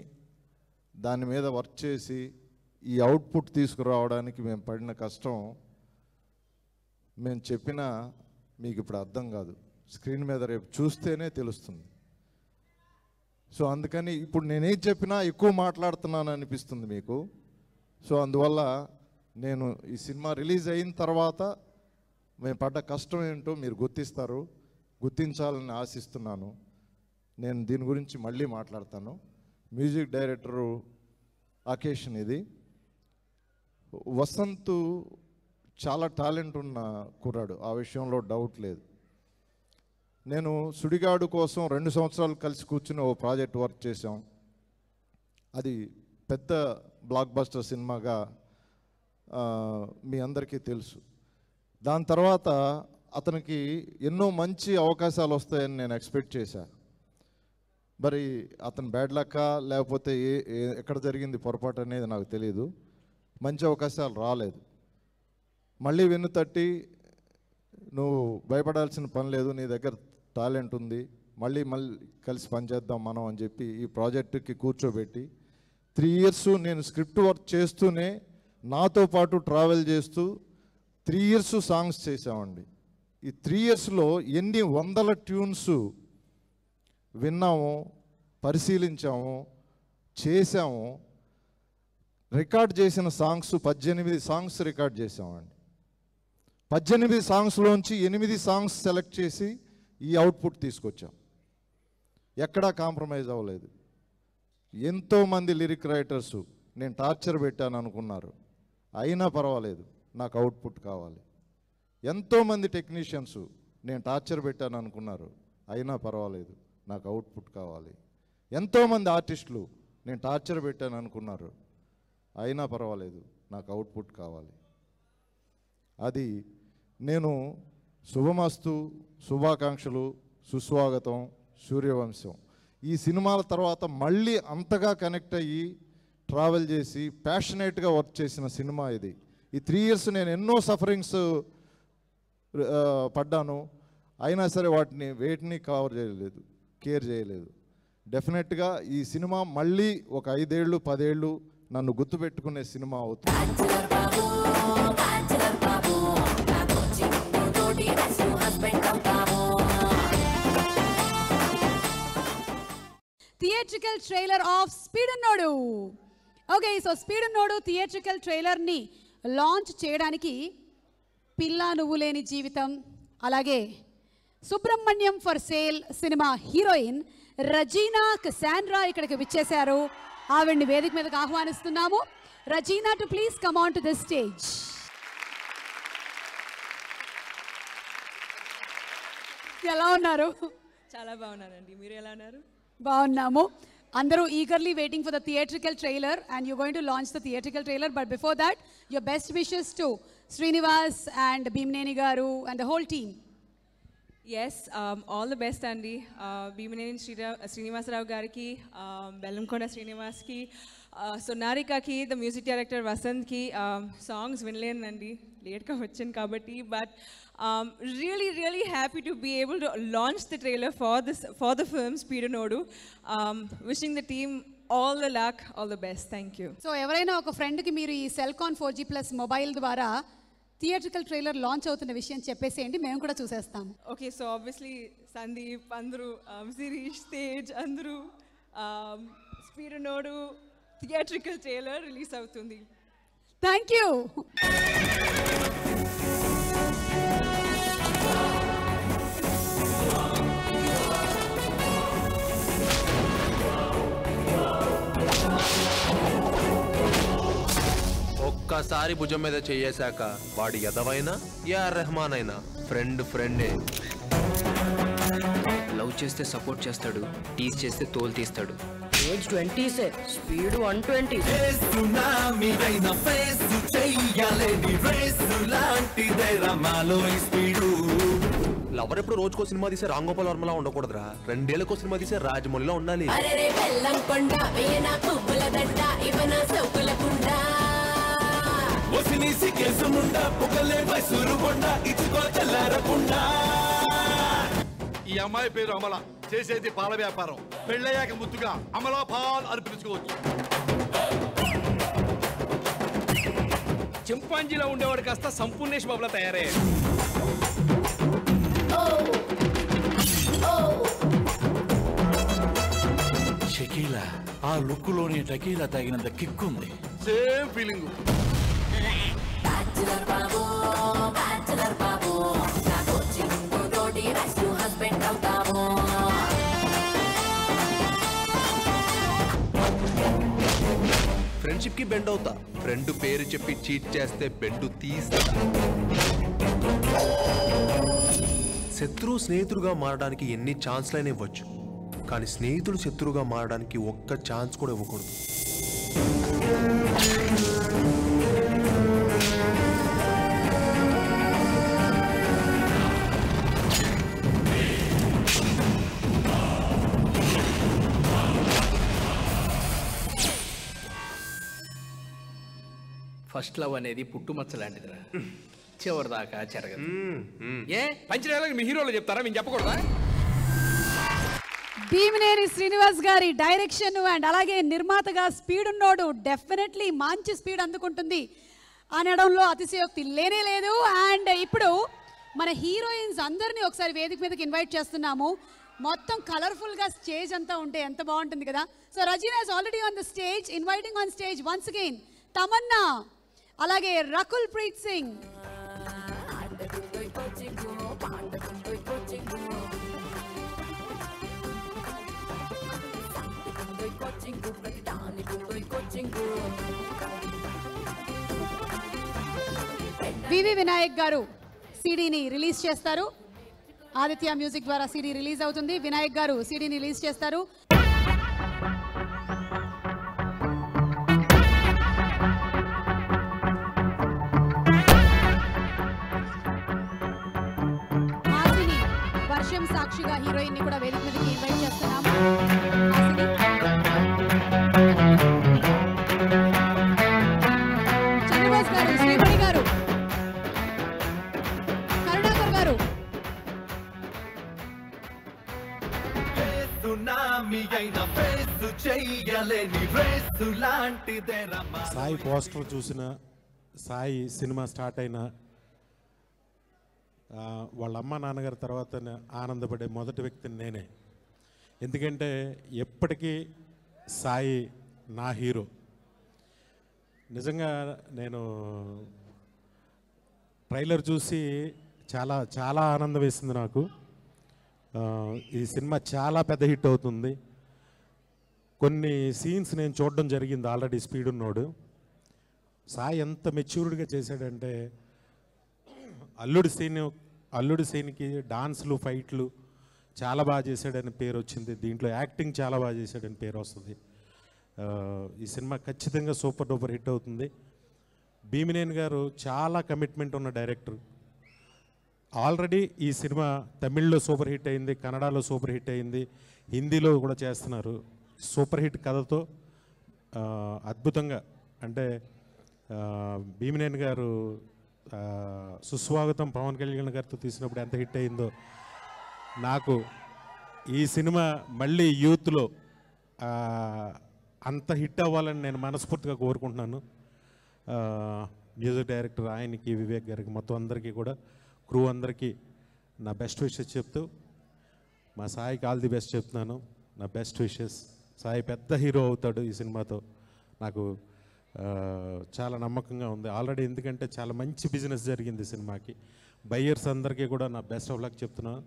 దాని మీద వర్క్ చేసి ఈ అవుట్పుట్ తీసుకురావడానికి మేము పడిన కష్టం మేము చెప్పినా మీకు ఇప్పుడు అర్థం కాదు, స్క్రీన్ మీద రేపు చూస్తేనే తెలుస్తుంది. సో అందుకని ఇప్పుడు నేనేం చెప్పినా ఎక్కువ మాట్లాడుతున్నాను అనిపిస్తుంది మీకు. సో అందువల్ల నేను ఈ సినిమా రిలీజ్ అయిన తర్వాత మేము పడ్డ కష్టం ఏంటో మీరు గుర్తించాలని ఆశిస్తున్నాను. నేను దీని గురించి మళ్ళీ మాట్లాడతాను. మ్యూజిక్ డైరెక్టరు అకేషన్ ఇది. వసంత్ చాలా టాలెంట్ ఉన్న కుర్రాడు, ఆ విషయంలో డౌట్ లేదు. నేను సుడిగాడు కోసం 2 సంవత్సరాలు కలిసి కూర్చుని ఓ ప్రాజెక్ట్ వర్క్ చేశాం. అది పెద్ద బ్లాక్ బస్టర్ సినిమాగా మీ అందరికీ తెలుసు. దాని తర్వాత అతనికి ఎన్నో మంచి అవకాశాలు వస్తాయని నేను ఎక్స్పెక్ట్ చేశా. మరి అతను బ్యాడ్ లక్కా లేకపోతే ఎక్కడ జరిగింది పొరపాటు అనేది నాకు తెలియదు, మంచి అవకాశాలు రాలేదు. మళ్ళీ వెన్ను తట్టి నువ్వు భయపడాల్సిన పని లేదు, నీ దగ్గర టాలెంట్ ఉంది, మళ్ళీ కలిసి పనిచేద్దాం మనం అని చెప్పి ఈ ప్రాజెక్టుకి కూర్చోబెట్టి 3 years నేను స్క్రిప్ట్ వర్క్ చేస్తూనే నాతో పాటు ట్రావెల్ చేస్తూ 3 years సాంగ్స్ చేసామండి. ఈ 3 yearsలో ఎన్ని వందల ట్యూన్స్ విన్నాము, పరిశీలించాము, చేసాము. రికార్డ్ చేసిన సాంగ్స్ 18 సాంగ్స్ రికార్డ్ చేసామండి. 18 సాంగ్స్లోంచి 8 సాంగ్స్ సెలెక్ట్ చేసి ఈ అవుట్పుట్ తీసుకొచ్చాం. ఎక్కడా కాంప్రమైజ్ అవ్వలేదు. ఎంతోమంది లిరిక్ రైటర్స్ నేను టార్చర్ పెట్టాను అనుకున్నారు, అయినా పర్వాలేదు నాకు అవుట్పుట్ కావాలి. ఎంతోమంది టెక్నీషియన్స్ నేను టార్చర్ పెట్టాను అనుకున్నారు, అయినా పర్వాలేదు నాకు అవుట్పుట్ కావాలి. ఎంతోమంది ఆర్టిస్టులు నేను టార్చర్ పెట్టాను అనుకున్నారు, అయినా పర్వాలేదు నాకు అవుట్పుట్ కావాలి. అది నేను శుభమస్తు, శుభాకాంక్షలు, సుస్వాగతం, సూర్యవంశం ఈ సినిమాల తర్వాత మళ్ళీ అంతగా కనెక్ట్ అయ్యి ట్రావెల్ చేసి ప్యాషనేట్గా వర్క్ చేసిన సినిమా ఇది. ఈ 3 years నేను ఎన్నో సఫరింగ్స్ పడ్డాను, అయినా సరే వేటిని కవర్ చేయలేదు, కేర్ చేయలేదు. డెఫినెట్గా ఈ సినిమా మళ్ళీ ఒక 5 ఏళ్ళు 10 ఏళ్ళు నన్ను గుర్తుపెట్టుకునే సినిమా అవుతుంది. థియేట్రికల్ ట్రైలర్ ఆఫ్ స్పీడ్ ఉన్నోడు. ఓకే, సో స్పీడ్ ఉన్నోడు థియేట్రికల్ ట్రైలర్ని లాంచ్ చేయడానికి పిల్ల నువ్వు లేని జీవితం, అలాగే Subrahmanyam for sale cinema heroine Regina Cassandra ఇక్కడికి విచ్చేశారు. ఆవిడ్ని వేదిక మీదకి ఆహ్వానిస్తున్నాము. Regina to please come on to this stage. ఎలా ఉన్నారు? చాలా బాగున్నానండి. మీరు ఎలా ఉన్నారు? బాగున్నాము. అందరూ eagerly waiting for the theatrical trailer and you going to launch the theatrical trailer. But before that your best wishes to Srinivas and Bhimaneni garu and the whole team. Yes, all the best అండి. భీమనేని శ్రీనివాసరావు గారికి, బెల్లంకొండ శ్రీనివాస్కి, సోనారికాకి, ద మ్యూజిక్ డైరెక్టర్ వసంత్కి. Songs వినలేనండి, లేట్గా వచ్చాను కాబట్టి. But really happy to be able to launch the trailer for the film Speed Unodu. Wishing the team all the luck, all the best. Thank you. So ఎవరైనా ఒక ఫ్రెండ్కి మీరు ఈ సెల్కాన్ 4G+ మొబైల్ ద్వారా థియేట్రికల్ ట్రైలర్ లాంచ్ అవుతున్న విషయం చెప్పేసేయండి, మేము కూడా చూసేస్తాము. ఓకే, సో ఆబ్వియస్లీ సందీప్ అందరూ, శిరీష్, తేజ్ అందరూ, స్పీడ్ ఉన్నోడు థియేట్రికల్ ట్రైలర్ రిలీజ్ అవుతుంది. Thank you. ఒక్కసారి భుజం మీద చేయేశాక వాడి ఎదవైనా ఏఆర్ రెహమాన్ అయినా ఫ్రెండే. లవ్ చేస్తే సపోర్ట్ చేస్తాడు, టీజ్ చేస్తే తోలు తీస్తాడు. Age 20 speed 120. లవర్ ఎప్పుడు రోజుకో సినిమా తీసే రామ్ గోపాల్ వర్మలా ఉండకూడదురా, 2 ఏళ్లకో సినిమా తీసే రాజమౌళిలా ఉండాలి. ఈ అమ్మాయి పేరు అమల, చేసేది పాల వ్యాపారం. పెళ్ళయ్యాక ముద్దుగా అమలా పాల్ అని పిలుచుకోవచ్చు. చింపాంజీలో ఉండేవాడు కాస్త సంపూర్ణేష్ బాబులా తయారయ్యాడు. షకీలా ఆ లుక్ లోనే టకీలా తాగినంత కిక్ ఉంది. Same feeling. ఫ్రెండ్షిప్ కి బెండ్ అవుతా, ఫ్రెండ్ పేరు చెప్పి చీట్ చేస్తే బెండు తీస్తా. శత్రువు స్నేహితుడుగా మారడానికి ఎన్ని ఛాన్స్లైనా ఇవ్వచ్చు, కానీ స్నేహితుడు శత్రువుగా మారడానికి ఒక్క ఛాన్స్ కూడా ఇవ్వకూడదు. ఫస్ట్ లవ్ అనేది పుట్టుమచ్చ లాంటిదిరా, చివరిదాకా జరగదు. ఏ పంచడానికి మీ హీరోలు చెప్తారా, మేము చెప్పకూడదా? భీమనేని శ్రీనివాస్ గారి డైరెక్షన్ అండ్ అలాగే నిర్మాతగా స్పీడ్ ఉన్నోడు డెఫినెట్లీ మంచి స్పీడ్ అందుకుంటుంది అనడంలో అతిశయోక్తి లేనే లేదు. అండ్ ఇప్పుడు మన హీరోయిన్స్ అందరినీ ఒకసారి వేదిక మీదకి ఇన్వైట్ చేస్తున్నాము. మొత్తం కలర్ఫుల్గా స్టేజ్ అంతా ఉంటే ఎంత బాగుంటుంది కదా. So Razina is already on the stage, inviting on stage once again Tamannaah, అలాగే రకుల్ ప్రీత్ సింగ్, వివి వినాయక్ గారు సీడీని రిలీజ్ చేస్తారు. ఆదిత్య మ్యూజిక్ ద్వారా సీడీ రిలీజ్ అవుతుంది. వినాయక్ గారు సీడీని రిలీజ్ చేస్తారు. వర్షం సాక్షిగా హీరోయిన్ ని కూడా వేదిక మీదకి ఇన్వైట్ చేస్తున్నాము. శ్రీనివాస్ గారు, శ్రీమణి గారు, కరుణాకర్ గారు, సునామీ అయిన ఫేస్ చెయ్యలేని రేసు లాంటిదే రమ్మా. సాయి పోస్టర్ చూసిన, సాయి సినిమా స్టార్ట్ అయిన వాళ్ళ అమ్మ నాన్నగారి తర్వాత ఆనందపడే మొదటి వ్యక్తిని నేనే. ఎందుకంటే ఎప్పటికీ సాయి నా హీరో. నిజంగా నేను ట్రైలర్ చూసి చాలా చాలా ఆనందం వేసింది నాకు. ఈ సినిమా చాలా పెద్ద హిట్ అవుతుంది. కొన్ని సీన్స్ నేను చూడడం జరిగింది ఆల్రెడీ, స్పీడ్ ఉన్నోడు. సాయి ఎంత మెచ్యూర్డ్గా చేశాడంటే, అల్లుడి సీన్కి డాన్స్లు, ఫైట్లు చాలా బాగా చేశాడని పేరు వచ్చింది. దీంట్లో యాక్టింగ్ చాలా బాగా చేశాడని పేరు వస్తుంది. ఈ సినిమా ఖచ్చితంగా సూపర్ డూపర్ హిట్ అవుతుంది. భీమినేని గారు చాలా కమిట్మెంట్ ఉన్న డైరెక్టర్. ఆల్రెడీ ఈ సినిమా తమిళ్లో సూపర్ హిట్ అయింది, కన్నడలో సూపర్ హిట్ అయింది, హిందీలో కూడా చేస్తున్నారు. సూపర్ హిట్ కథతో అద్భుతంగా, అంటే భీమినేని గారు సుస్వాగతం పవన్ కళ్యాణ్ గారితో తీసినప్పుడు ఎంత హిట్ అయిందో, నాకు ఈ సినిమా మళ్ళీ యూత్లో అంత హిట్ అవ్వాలని నేను మనస్ఫూర్తిగా కోరుకుంటున్నాను. మ్యూజిక్ డైరెక్టర్ ఆయనకి, వివేక్ గారికి, మొత్తం అందరికీ కూడా, క్రూ అందరికీ నా బెస్ట్ విషెస్ చెప్తూ, మా సాయికి ఆల్ ది బెస్ట్ చెప్తున్నాను. నా బెస్ట్ విషెస్. సాయి పెద్ద హీరో అవుతాడు ఈ సినిమాతో, నాకు చాలా నమ్మకంగా ఉంది ఆల్రెడీ. ఎందుకంటే చాలా మంచి బిజినెస్ జరిగింది సినిమాకి. బయ్యర్స్ అందరికీ కూడా నా బెస్ట్ ఆఫ్ లక్ చెప్తున్నాను.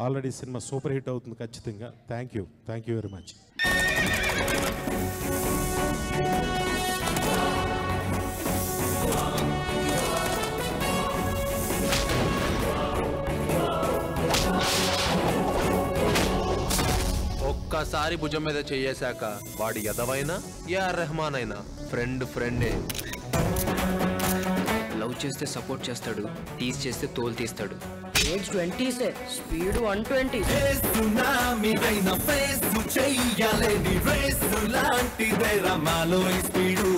ఆల్రెడీ సినిమా సూపర్ హిట్ అవుతుంది ఖచ్చితంగా. Thank you very much. ఒక్కసారి భుజం మీద చేయేశాక వాడి ఎదవైనా ఏఆర్ రెహమాన్ అయినా ఫ్రెండే. లవ్ చేస్తే సపోర్ట్ చేస్తాడు, టీజ్ చేస్తే తోలు తీస్తాడు. Age 20 speed 120. సునామీ అయిన ఫేస్ చెయ్యలేని రేసు లాంటిదే రమాలో ఈ స్పీడు.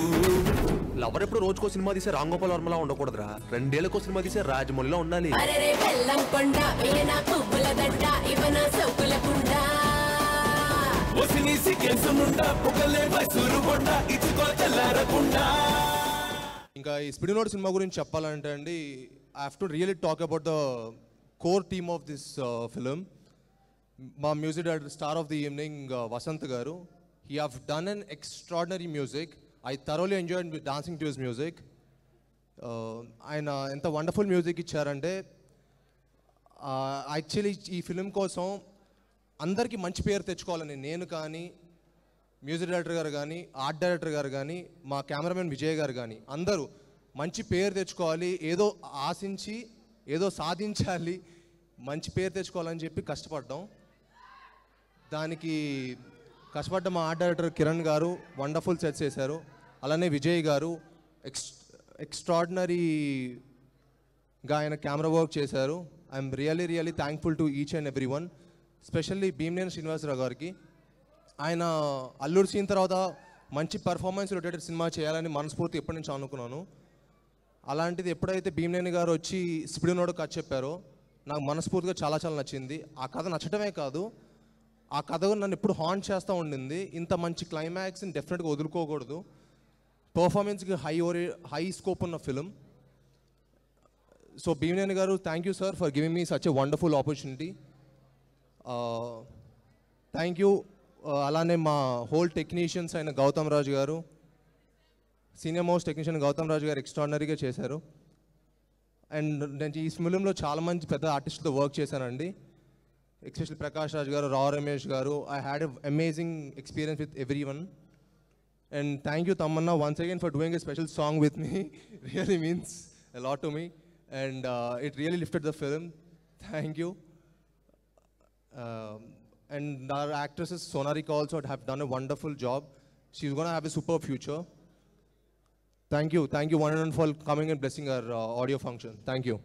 లవర్ ఎప్పుడు రోజుకో సినిమా తీసే రామ్ గోపాల్ వర్మలా ఉండకూడదురా, 2 ఏళ్లకో సినిమా తీసే రాజమౌళిలో ఉండాలి. ఇంకా ఈ స్పీడ్ నోట్ సినిమా గురించి చెప్పాలంటే అండి, I have to really talk about the core team of this film. మా music director, star of the evening Vasanth garu. He have done an extraordinary music. I thoroughly enjoyed dancing to his music. ఆయన ఎంత wonderful music ఇచ్చారంటే, actually ఈ film కోసం అందరికీ మంచి పేరు తెచ్చుకోవాలని నేను కానీ, మ్యూజిక్ డైరెక్టర్ గారు కానీ, ఆర్ట్ డైరెక్టర్ గారు కానీ, మా కెమెరామెన్ విజయ్ గారు కానీ, అందరూ మంచి పేరు తెచ్చుకోవాలి, ఏదో ఆశించి ఏదో సాధించాలి, మంచి పేరు తెచ్చుకోవాలని చెప్పి కష్టపడ్డాం. దానికి కష్టపడ్డ మా ఆర్ట్ డైరెక్టర్ కిరణ్ గారు వండర్ఫుల్ సెట్స్ చేశారు. అలానే విజయ్ గారు ఎక్స్ట్రాడినరీగా ఆయన కెమెరా వర్క్ చేశారు. I'm really thankful to each and every one. Specially Bhimineni Srinivasarao గారికి. ఆయన అల్లుడు సీన్ తర్వాత మంచి పర్ఫార్మెన్స్ రిలేటెడ్ సినిమా చేయాలని మనస్ఫూర్తి ఎప్పటి నుంచి అనుకున్నాను. అలాంటిది ఎప్పుడైతే భీమినేని గారు వచ్చి స్పీడ్ నోట్ కథ చెప్పారో, నాకు మనస్ఫూర్తిగా చాలా చాలా నచ్చింది. ఆ కథ నచ్చడమే కాదు, ఆ కథ నన్ను ఎప్పుడు హాంట్ చేస్తూ ఉండింది. ఇంత మంచి క్లైమాక్స్ని డెఫినెట్గా వదులుకోకూడదు. పర్ఫార్మెన్స్కి హై స్కోప్ ఉన్న ఫిలిం. సో భీమినేని గారు, thank you sir for giving me such a wonderful opportunity. Thank you. అలానే మా హోల్ టెక్నీషియన్స్ అయిన గౌతమ్ రాజు గారు, సీనియర్ మోస్ట్ టెక్నీషియన్ గౌతమ్ రాజు గారు ఎక్స్ట్రాడినరీగా చేశారు. అండ్ నేను ఈ ఫిలింలో చాలా మంది పెద్ద ఆర్టిస్టులతో వర్క్ చేశానండి. ఎస్పెషల్లీ ప్రకాష్ రాజ్ గారు, రావ్ రమేష్ గారు. I had a amazing experience with every one. And thank you Tamannaah once again for doing a special song with me. Really means a lot to me. And it really lifted the film. Thank you. And our actresses Sonarika also have done a wonderful job. She's going to have a superb future. Thank you one and all for coming and blessing our audio function. Thank you.